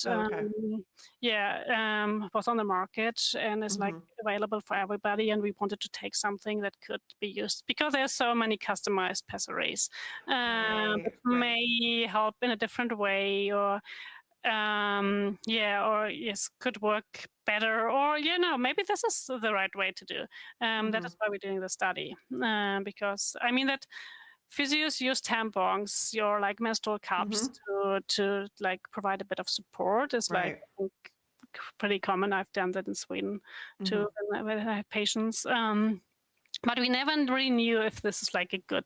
was on the market and is like available for everybody. And we wanted to take something that could be used because there's so many customized pessaries that may help in a different way, or could work better, or maybe this is the right way to do. That is why we're doing the study, because I mean that physios use tampons, your like menstrual cups, to like provide a bit of support. It's like I think, pretty common. I've done that in Sweden too with patients, but we never really knew if this is like a good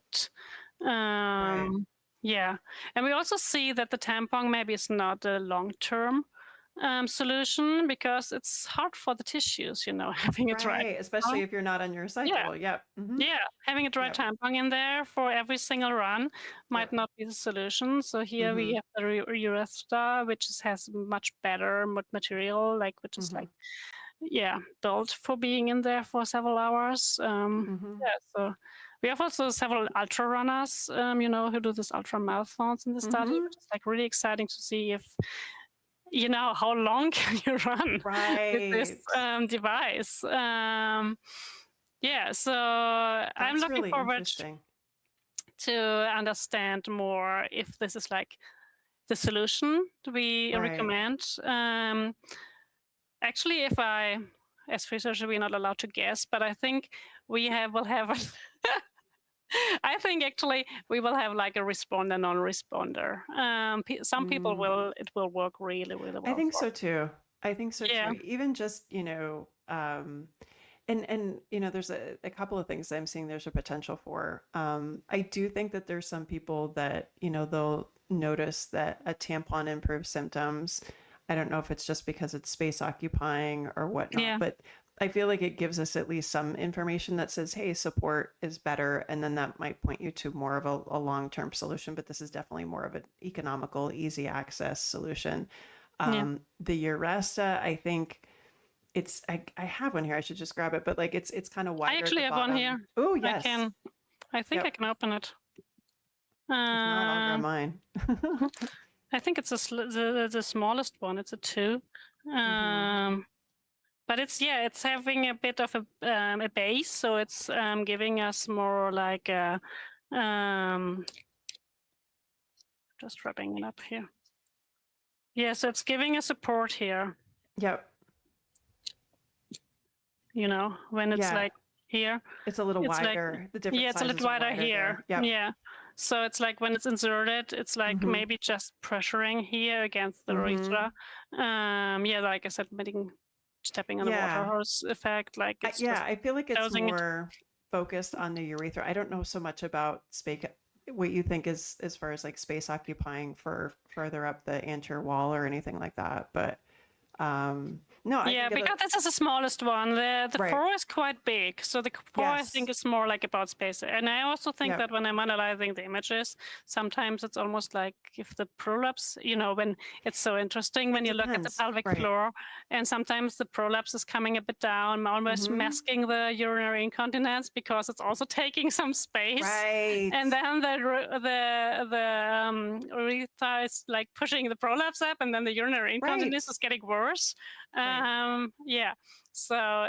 and we also see that the tampon maybe is not a long-term solution because it's hard for the tissues, having a dry. Especially if you're not on your cycle. Having a dry tampon in there for every single run might not be the solution. So here we have the urethra, which has much better material, like which is like built for being in there for several hours. So we have also several ultra runners, who do this ultra marathons in the study, which is like really exciting to see if, how long can you run with this device. So That's I'm looking really forward to understand more if this is like the solution we recommend. Actually, as researcher, we're not allowed to guess, but I think will have I think actually we will have like a responder, non-responder. Some people it will work really, really well. I think so too. Even just, and there's a couple of things I'm seeing there's a potential for. I do think that there's some people that, they'll notice that a tampon improves symptoms. I don't know if it's just because it's space occupying or whatnot, but I feel like it gives us at least some information that says, hey, support is better. And then that might point you to more of a long-term solution, but this is definitely more of an economical, easy access solution. The Uresta, I think I have one here. I should just grab it, but like it's kind of wider. I actually have one here. Oh, yes. I think I can open it. If not, I'll grab mine. I think it's the smallest one. It's a 2. But it's having a bit of a base, so it's giving us more like a just wrapping it up here. Yeah, so it's giving us support here. Yep. When it's like here, it's a little wider. Like, the different it's a little wider here. Yep. Yeah. So it's like when it's inserted, it's like Mm-hmm. maybe just pressuring here against the Mm-hmm. urethra. Yeah, like I said, stepping on the water Yeah. hose effect, like it's Yeah, just I feel like it's closing it. more focused on the urethra. I don't know so much about space, what you think is as far as like space occupying for further up the anterior wall or anything like that. But no, I Yeah, think it because this is the smallest one. The right. core is quite big, so the core I think Yes. is more like about space. And I also think Yep. that when I'm analyzing the images, sometimes it's almost like if the prolapse, when it's so interesting when It you look at the depends. pelvic Right. floor, and sometimes the prolapse is coming a bit down, almost Mm-hmm. masking the urinary incontinence because it's also taking some space. Right. And then the urethra is like pushing the prolapse up, and then the urinary Right. incontinence is getting worse. Right. Yeah, so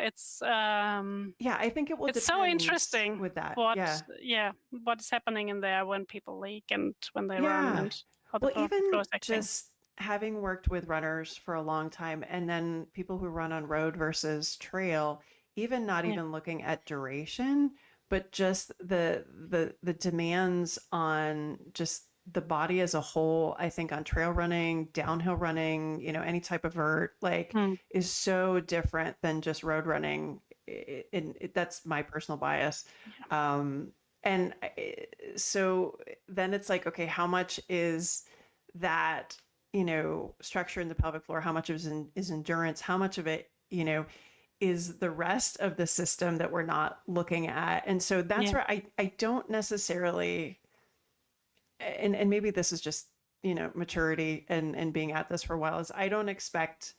Yeah, I think it will it's so depend interesting with that. what Yeah. what's happening in there when people leak and when they run, Yeah. and how the Well, flow even is acting. just having worked with runners for a long time and then people who run on road versus trail, even not Yeah, even looking at duration, but just the demands on just the body as a whole, I think on trail running, downhill running, any type of vert, like mm, is so different than just road running. That's my personal bias. yeah, Um, and so then it's like, okay, how much is that, structure in the pelvic floor? How much is endurance? How much of it, is the rest of the system that we're not looking at? And so that's yeah, where I don't necessarily, and maybe this is just, maturity and being at this for a while, is I don't expect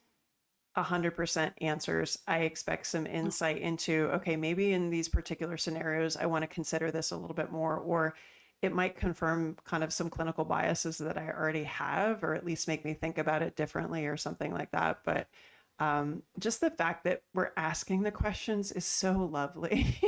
100% answers. I expect some mm, insight into, okay, maybe in these particular scenarios, I want to consider this a little bit more, or it might confirm kind of some clinical biases that I already have, or at least make me think about it differently or something like that. But just the fact that we're asking the questions is so lovely.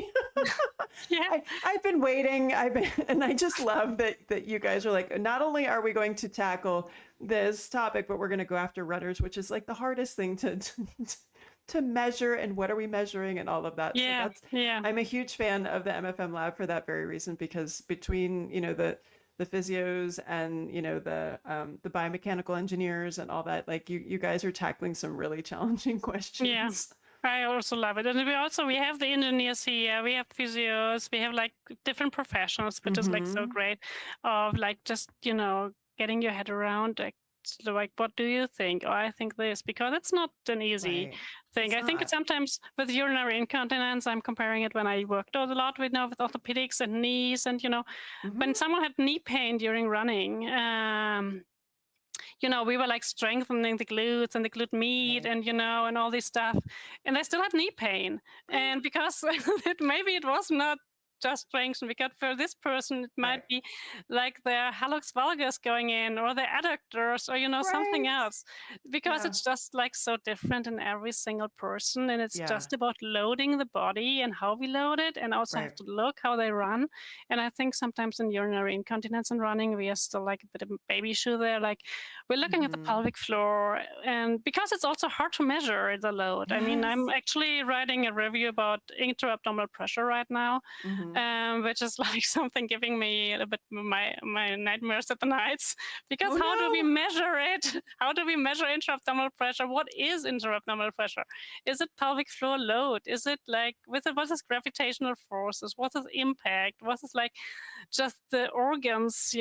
yeah, I've been waiting. And I just love that you guys are like, not only are we going to tackle this topic, but we're going to go after runners, which is like the hardest thing to measure, and what are we measuring and all of that. So yeah, yeah, I'm a huge fan of the MFM lab for that very reason, because between, the physios and, the biomechanical engineers and all that, like you guys are tackling some really challenging yeah. questions. I also love it. And we have the engineers here, we have physios, we have like different professionals, which is like so Mm-hmm. great, of like just, getting your head around like what do you think? Or I think this, because it's not an easy Right. thing. It's I think it's not. sometimes with urinary incontinence, I'm comparing it when I worked out a lot with orthopedics and knees, and when Mm-hmm. someone had knee pain during running, we were like strengthening the glutes and the glute med, Right. and and all this stuff, and I still had knee pain. And because maybe it was not just strengthened, because for this person it might Right. be like their hallux valgus going in, or their adductors, or something Right. else, because Yeah. it's just like so different in every single person, and it's Yeah. just about loading the body and how we load it, and also have Right. to look how they run. And I think sometimes in urinary incontinence and running, we are still like a bit of a baby shoe there, like we're looking at the Mm-hmm. pelvic floor, and because it's also hard to measure the load. I mean, I'm Yes. actually writing a review about intra-abdominal pressure right now, Mm-hmm. which is like something giving me a bit my nightmares at the nights, because Oh how do we no. measure it? How do we measure intra-abdominal pressure? What is intra-abdominal pressure? Is it pelvic floor load? Is it like what is gravitational forces? What is impact? What is like just the organs,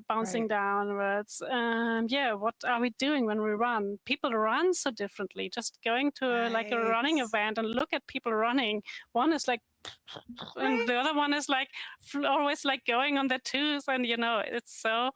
bouncing Right. downwards? Yeah, what are we doing when we run? People run so differently. Just going to like a Right. running event and look at people running. One is like, and Right. the other one is like always like going on their toes, and it's so.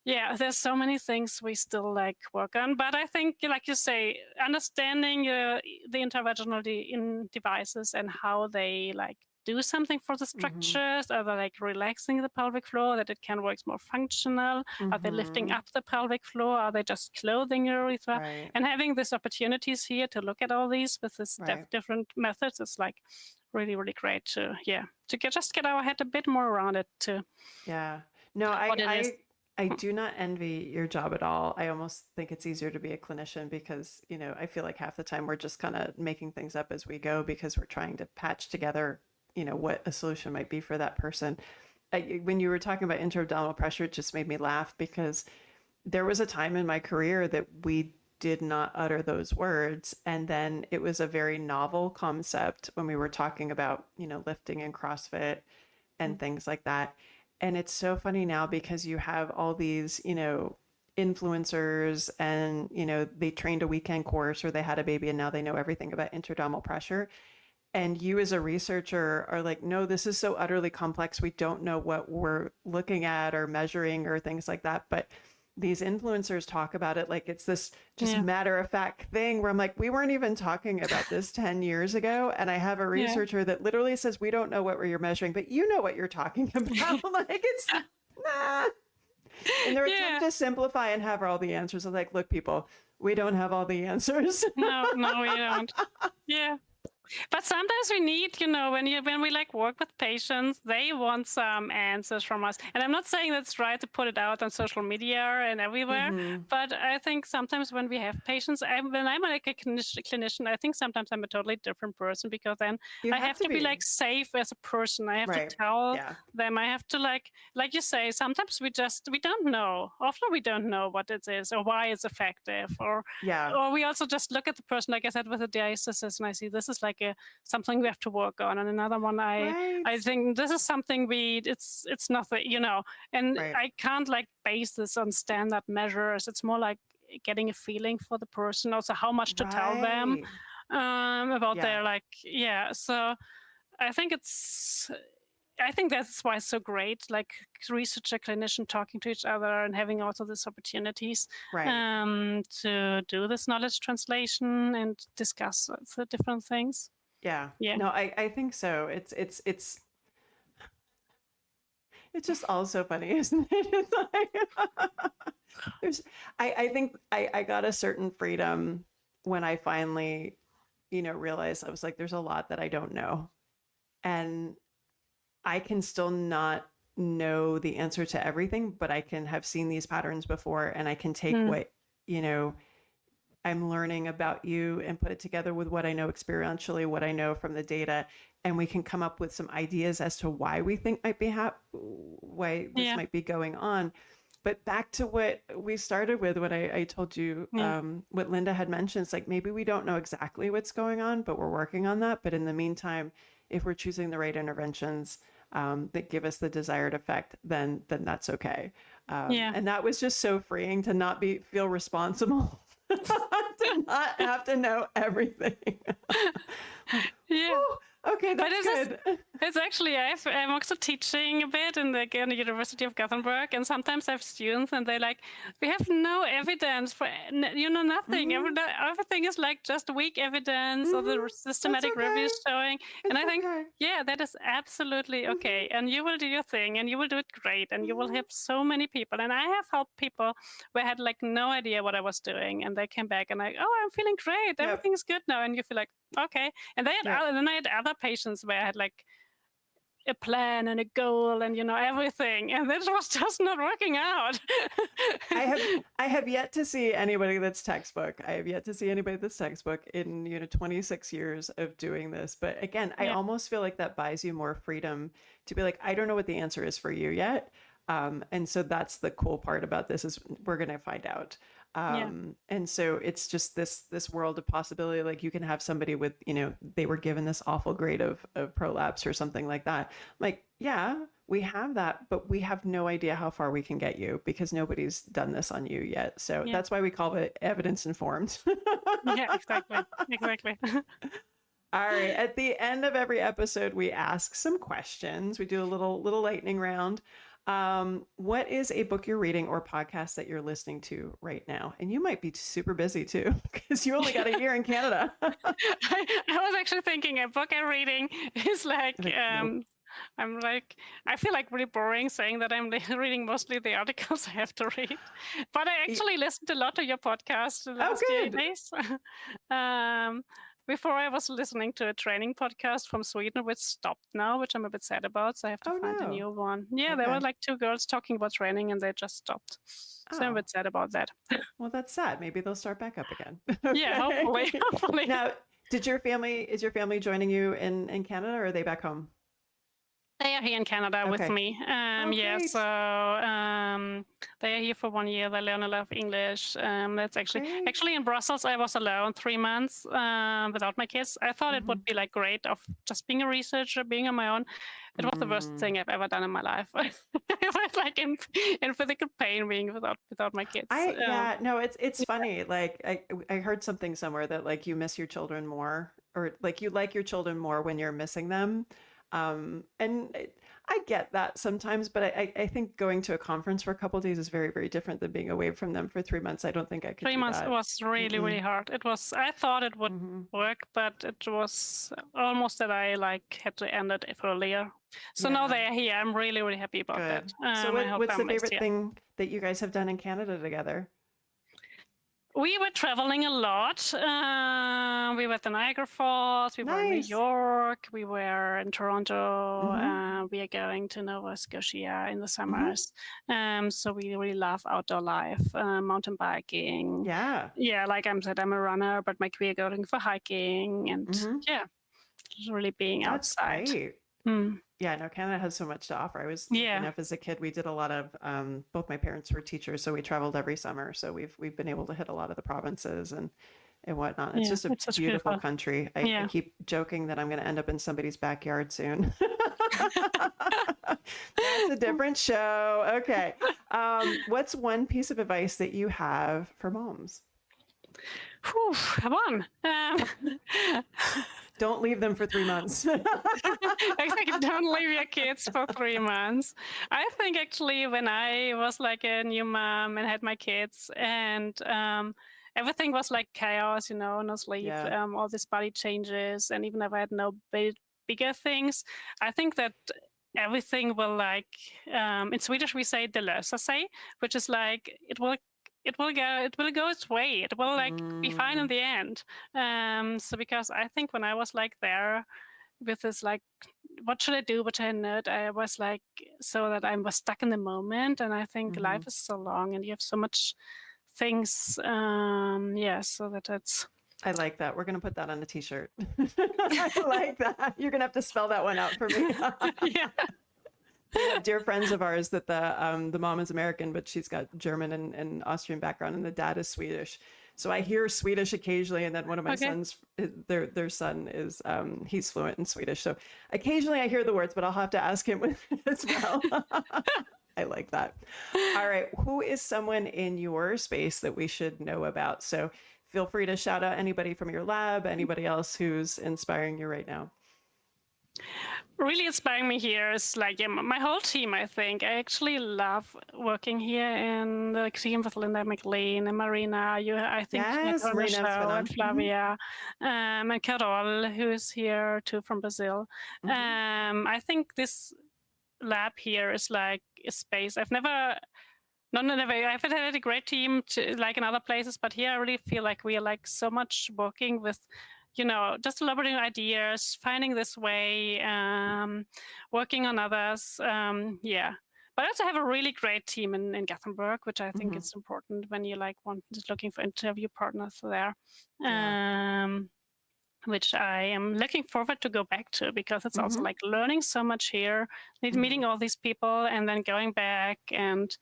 Yeah, there's so many things we still like work on, but I think, like you say, understanding the intravaginal in devices and how they like do something for the Mm-hmm. structures. Are they like relaxing the pelvic floor that it can work more functional? Are they lifting Mm-hmm. up the pelvic floor? Are they just clothing your urethra? Right. And having these opportunities here to look at all these with this Right. different methods is like really, really great to just get our head a bit more around it to Yeah. No, what it is. I do not envy your job at all. I almost think it's easier to be a clinician because, I feel like half the time we're just kind of making things up as we go because we're trying to patch together, what a solution might be for that person. when you were talking about intra-abdominal pressure, it just made me laugh because there was a time in my career that we did not utter those words. And then it was a very novel concept when we were talking about, lifting and CrossFit and things like that. And it's so funny now because you have all these, influencers and, they trained a weekend course or they had a baby and now they know everything about intra-abdominal pressure. And you as a researcher are like, no, this is so utterly complex. We don't know what we're looking at or measuring or things like that. But these influencers talk about it like it's this just matter of fact thing where I'm like, we weren't even talking about this 10 years ago. And I have a researcher that literally says, we don't know what you're measuring, but you know what you're talking about. Like it's nah. And they're attempt to simplify and have all the answers. I'm like, look, people, we don't have all the answers. No, we don't. Yeah. But sometimes we need, when we like work with patients, they want some answers from us. And I'm not saying that's right to put it out on social media and everywhere, but I think sometimes when we have patients, when I'm like a clinician, I think sometimes I'm a totally different person because then I have to be like safe as a person. I have to tell them, I have to like you say, sometimes we don't know. Often we don't know what it is or why it's effective or we also just look at the person, like I said, with the diastasis and I see this is like something we have to work on, and another one I think this is something it's nothing, and I can't like base this on standard measures. It's more like getting a feeling for the person, also how much to tell them about their so I think that's why it's so great, like researcher, clinician talking to each other and having also these opportunities to do this knowledge translation and discuss the different things. Yeah. No, I think so. It's just all so funny, isn't it? It's like, I think I got a certain freedom when I finally, realized I was like, there's a lot that I don't know. And I can still not know the answer to everything, but I can have seen these patterns before and I can take what, I'm learning about you and put it together with what I know experientially, what I know from the data, and we can come up with some ideas as to why we think might be why this might be going on. But back to what we started with, when I told you what Linda had mentioned, it's like maybe we don't know exactly what's going on, but we're working on that. But in the meantime, if we're choosing the right interventions that give us the desired effect, then that's okay. And that was just so freeing to not feel responsible. To not have to know everything. Okay, that's good. It's actually, I'm also teaching a bit in the University of Gothenburg, and sometimes I have students and they're like, we have no evidence for, nothing. Everything is like just weak evidence or the systematic reviews showing. And I think, that is absolutely okay. And you will do your thing and you will do it great and you will help so many people. And I have helped people who had like no idea what I was doing and they came back and like, oh, I'm feeling great. Everything's good now. And you feel like, okay. And then I had other patients where I had like a plan and a goal and everything, and it was just not working out. I have yet to see anybody that's textbook. I have yet to see anybody that's textbook in 26 years of doing this. But again, I almost feel like that buys you more freedom to be like, I don't know what the answer is for you yet. And so that's the cool part about this is we're going to find out. And so it's just this world of possibility. Like you can have somebody with, they were given this awful grade of prolapse or something like that. Like, we have that, but we have no idea how far we can get you because nobody's done this on you yet. So that's why we call it evidence informed. Yeah, exactly. All right. At the end of every episode, we ask some questions. We do a little lightning round. What is a book you're reading or podcast that you're listening to right now? And you might be super busy too, because you only got a year in Canada. I was actually thinking a book I'm reading is like, I feel like really boring saying that I'm reading mostly the articles I have to read. But I actually listened a lot to your podcast the last few days. Before I was listening to a training podcast from Sweden, which stopped now, which I'm a bit sad about. So I have to find a new one. Yeah, there were like two girls talking about training and they just stopped. So I'm a bit sad about that. Well, that's sad. Maybe they'll start back up again. Yeah, hopefully. Now, is your family joining you in Canada or are they back home? They are here in Canada with Okay. me. Oh, Yeah, great. so they are here for 1 year. They learn a lot of English. That's Great. actually in Brussels. I was alone 3 months without my kids. I thought it would Mhm. be like great of just being a researcher, being on my own. It was the worst Mm. thing I've ever done in my life. I was like in physical pain being without my kids. Yeah, no, it's funny. Like I heard something somewhere that like you miss your children more, or like you like your children more when you're missing them. And I get that sometimes, but I think going to a conference for a couple of days is very, very different than being away from them for 3 months. I don't think I could Three do months that. was really, Mm-mm. really hard. It was, I thought it would Hmm. work, but it was almost that I like had to end it earlier. So now Yeah, they're here. I'm really, really happy about that. good. So My whole what's the family is favorite here. thing that you guys have done in Canada together? We were traveling a lot. We were at the Niagara Falls. We were in New Nice. York. We were in Toronto. Hmm. We are going to Nova Scotia in the Hmm. summers. So we really love outdoor life, mountain biking. Yeah. Yeah, like I said, I'm a runner, but we're going for hiking and Hmm. yeah, just really being That's outside. great. Mm. Yeah, no, Canada has so much to offer. I was lucky Yeah, enough as a kid. We did a lot of both my parents were teachers, so we traveled every summer. So we've been able to hit a lot of the provinces and whatnot. It's yeah, just a it's such beautiful beautiful. country. I Yeah. keep joking that I'm going to end up in somebody's backyard soon. That's a different show. Okay. What's one piece of advice that you have for moms? Whew, come on. Don't leave them for 3 months. Exactly, don't leave your kids for 3 months. I think actually when I was like a new mom and had my kids and everything was like chaos, no sleep, Yeah. all these body changes, and even if I had no bigger things, I think that everything will like in Swedish we say det löser sig, which is like it will go its way. It will like be fine in Mm, the end. So because I think when I was like there with this like what should I do, what should I not, I was like so that I was stuck in the moment, and I think mhm. life is so long and you have so much things, yeah, so that it's I like that. We're gonna put that on a t-shirt. I like that. You're gonna have to spell that one out for me. yeah. We have dear friends of ours that the mom is American, but she's got German and Austrian background, and the dad is Swedish. So I hear Swedish occasionally, and then one of my Okay. sons, their son is he's fluent in Swedish. So occasionally I hear the words, but I'll have to ask him as well. I like that. All right, who is someone in your space that we should know about? So feel free to shout out anybody from your lab, anybody else who's inspiring you right now. Really inspiring me here is like, yeah, my whole team. I think I actually love working here in the team with Linda McLean and Marina. I think you met Yes, her on the Marina's been show, and on. Hmm. Flavia, and Carol, who is here too from Brazil. Hmm. I think this lab here is like a space I've never. No, no, never. I've had a great team like in other places, but here I really feel like we are like so much working with, just elaborating ideas, finding this way, working on others. Yeah. But I also have a really great team in Gothenburg, which I think Hmm. is important when you like looking for interview partners there. Yeah. Um, which I am looking forward to go back to, because it's also Hmm. like learning so much here, Hmm. meeting all these people, and then going back and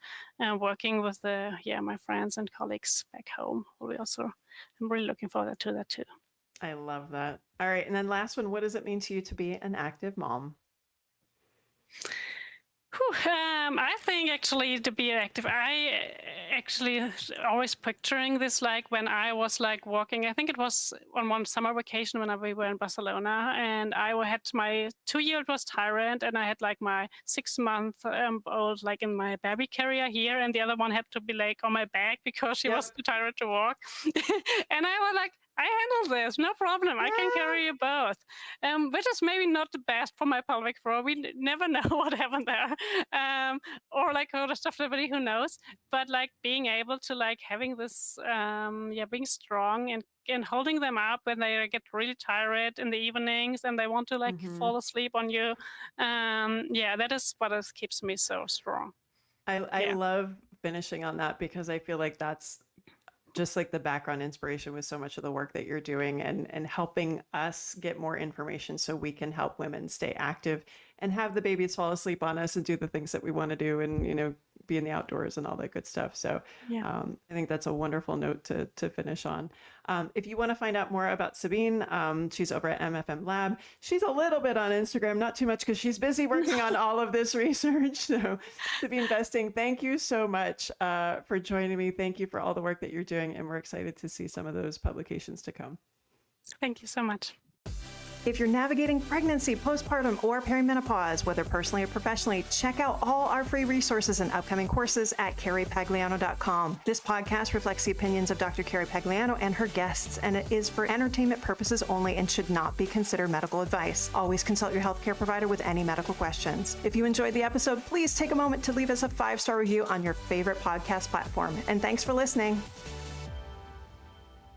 working with my friends and colleagues back home. I'm really looking forward to that too. I love that. All right. And then last one, what does it mean to you to be an active mom? Whew, I think actually to be active, actually always picturing this like when I was like walking. I think it was on one summer vacation when we were in Barcelona, and I had my 2-year-old was Tyrant, and I had like my 6-month old like in my baby carrier here, and the other one had to be like on my back because she was Yep. too tired to walk. And I was like, I handle this, no problem. I can Yeah. carry you both, which is maybe not the best for my pelvic floor. We never know what happened there, or like all the stuff. Nobody who knows. But like being able to like having this, being strong and holding them up when they get really tired in the evenings and they want to like Hmm. fall asleep on you. That is what keeps me so strong. I Yeah. love finishing on that because I feel like that's just like the background inspiration with so much of the work that you're doing and helping us get more information so we can help women stay active and have the babies fall asleep on us and do the things that we want to do and, be in the outdoors and all that good stuff. So I think that's a wonderful note to finish on. If you want to find out more about Sabine, she's over at MFM Lab. She's a little bit on Instagram, not too much because she's busy working on all of this research. So Sabine Vesting, thank you so much for joining me. Thank you for all the work that you're doing. And we're excited to see some of those publications to come. Thank you so much. If you're navigating pregnancy, postpartum, or perimenopause, whether personally or professionally, check out all our free resources and upcoming courses at carriepagliano.com. This podcast reflects the opinions of Dr. Carrie Pagliano and her guests, and it is for entertainment purposes only and should not be considered medical advice. Always consult your healthcare provider with any medical questions. If you enjoyed the episode, please take a moment to leave us a 5-star review on your favorite podcast platform. And thanks for listening.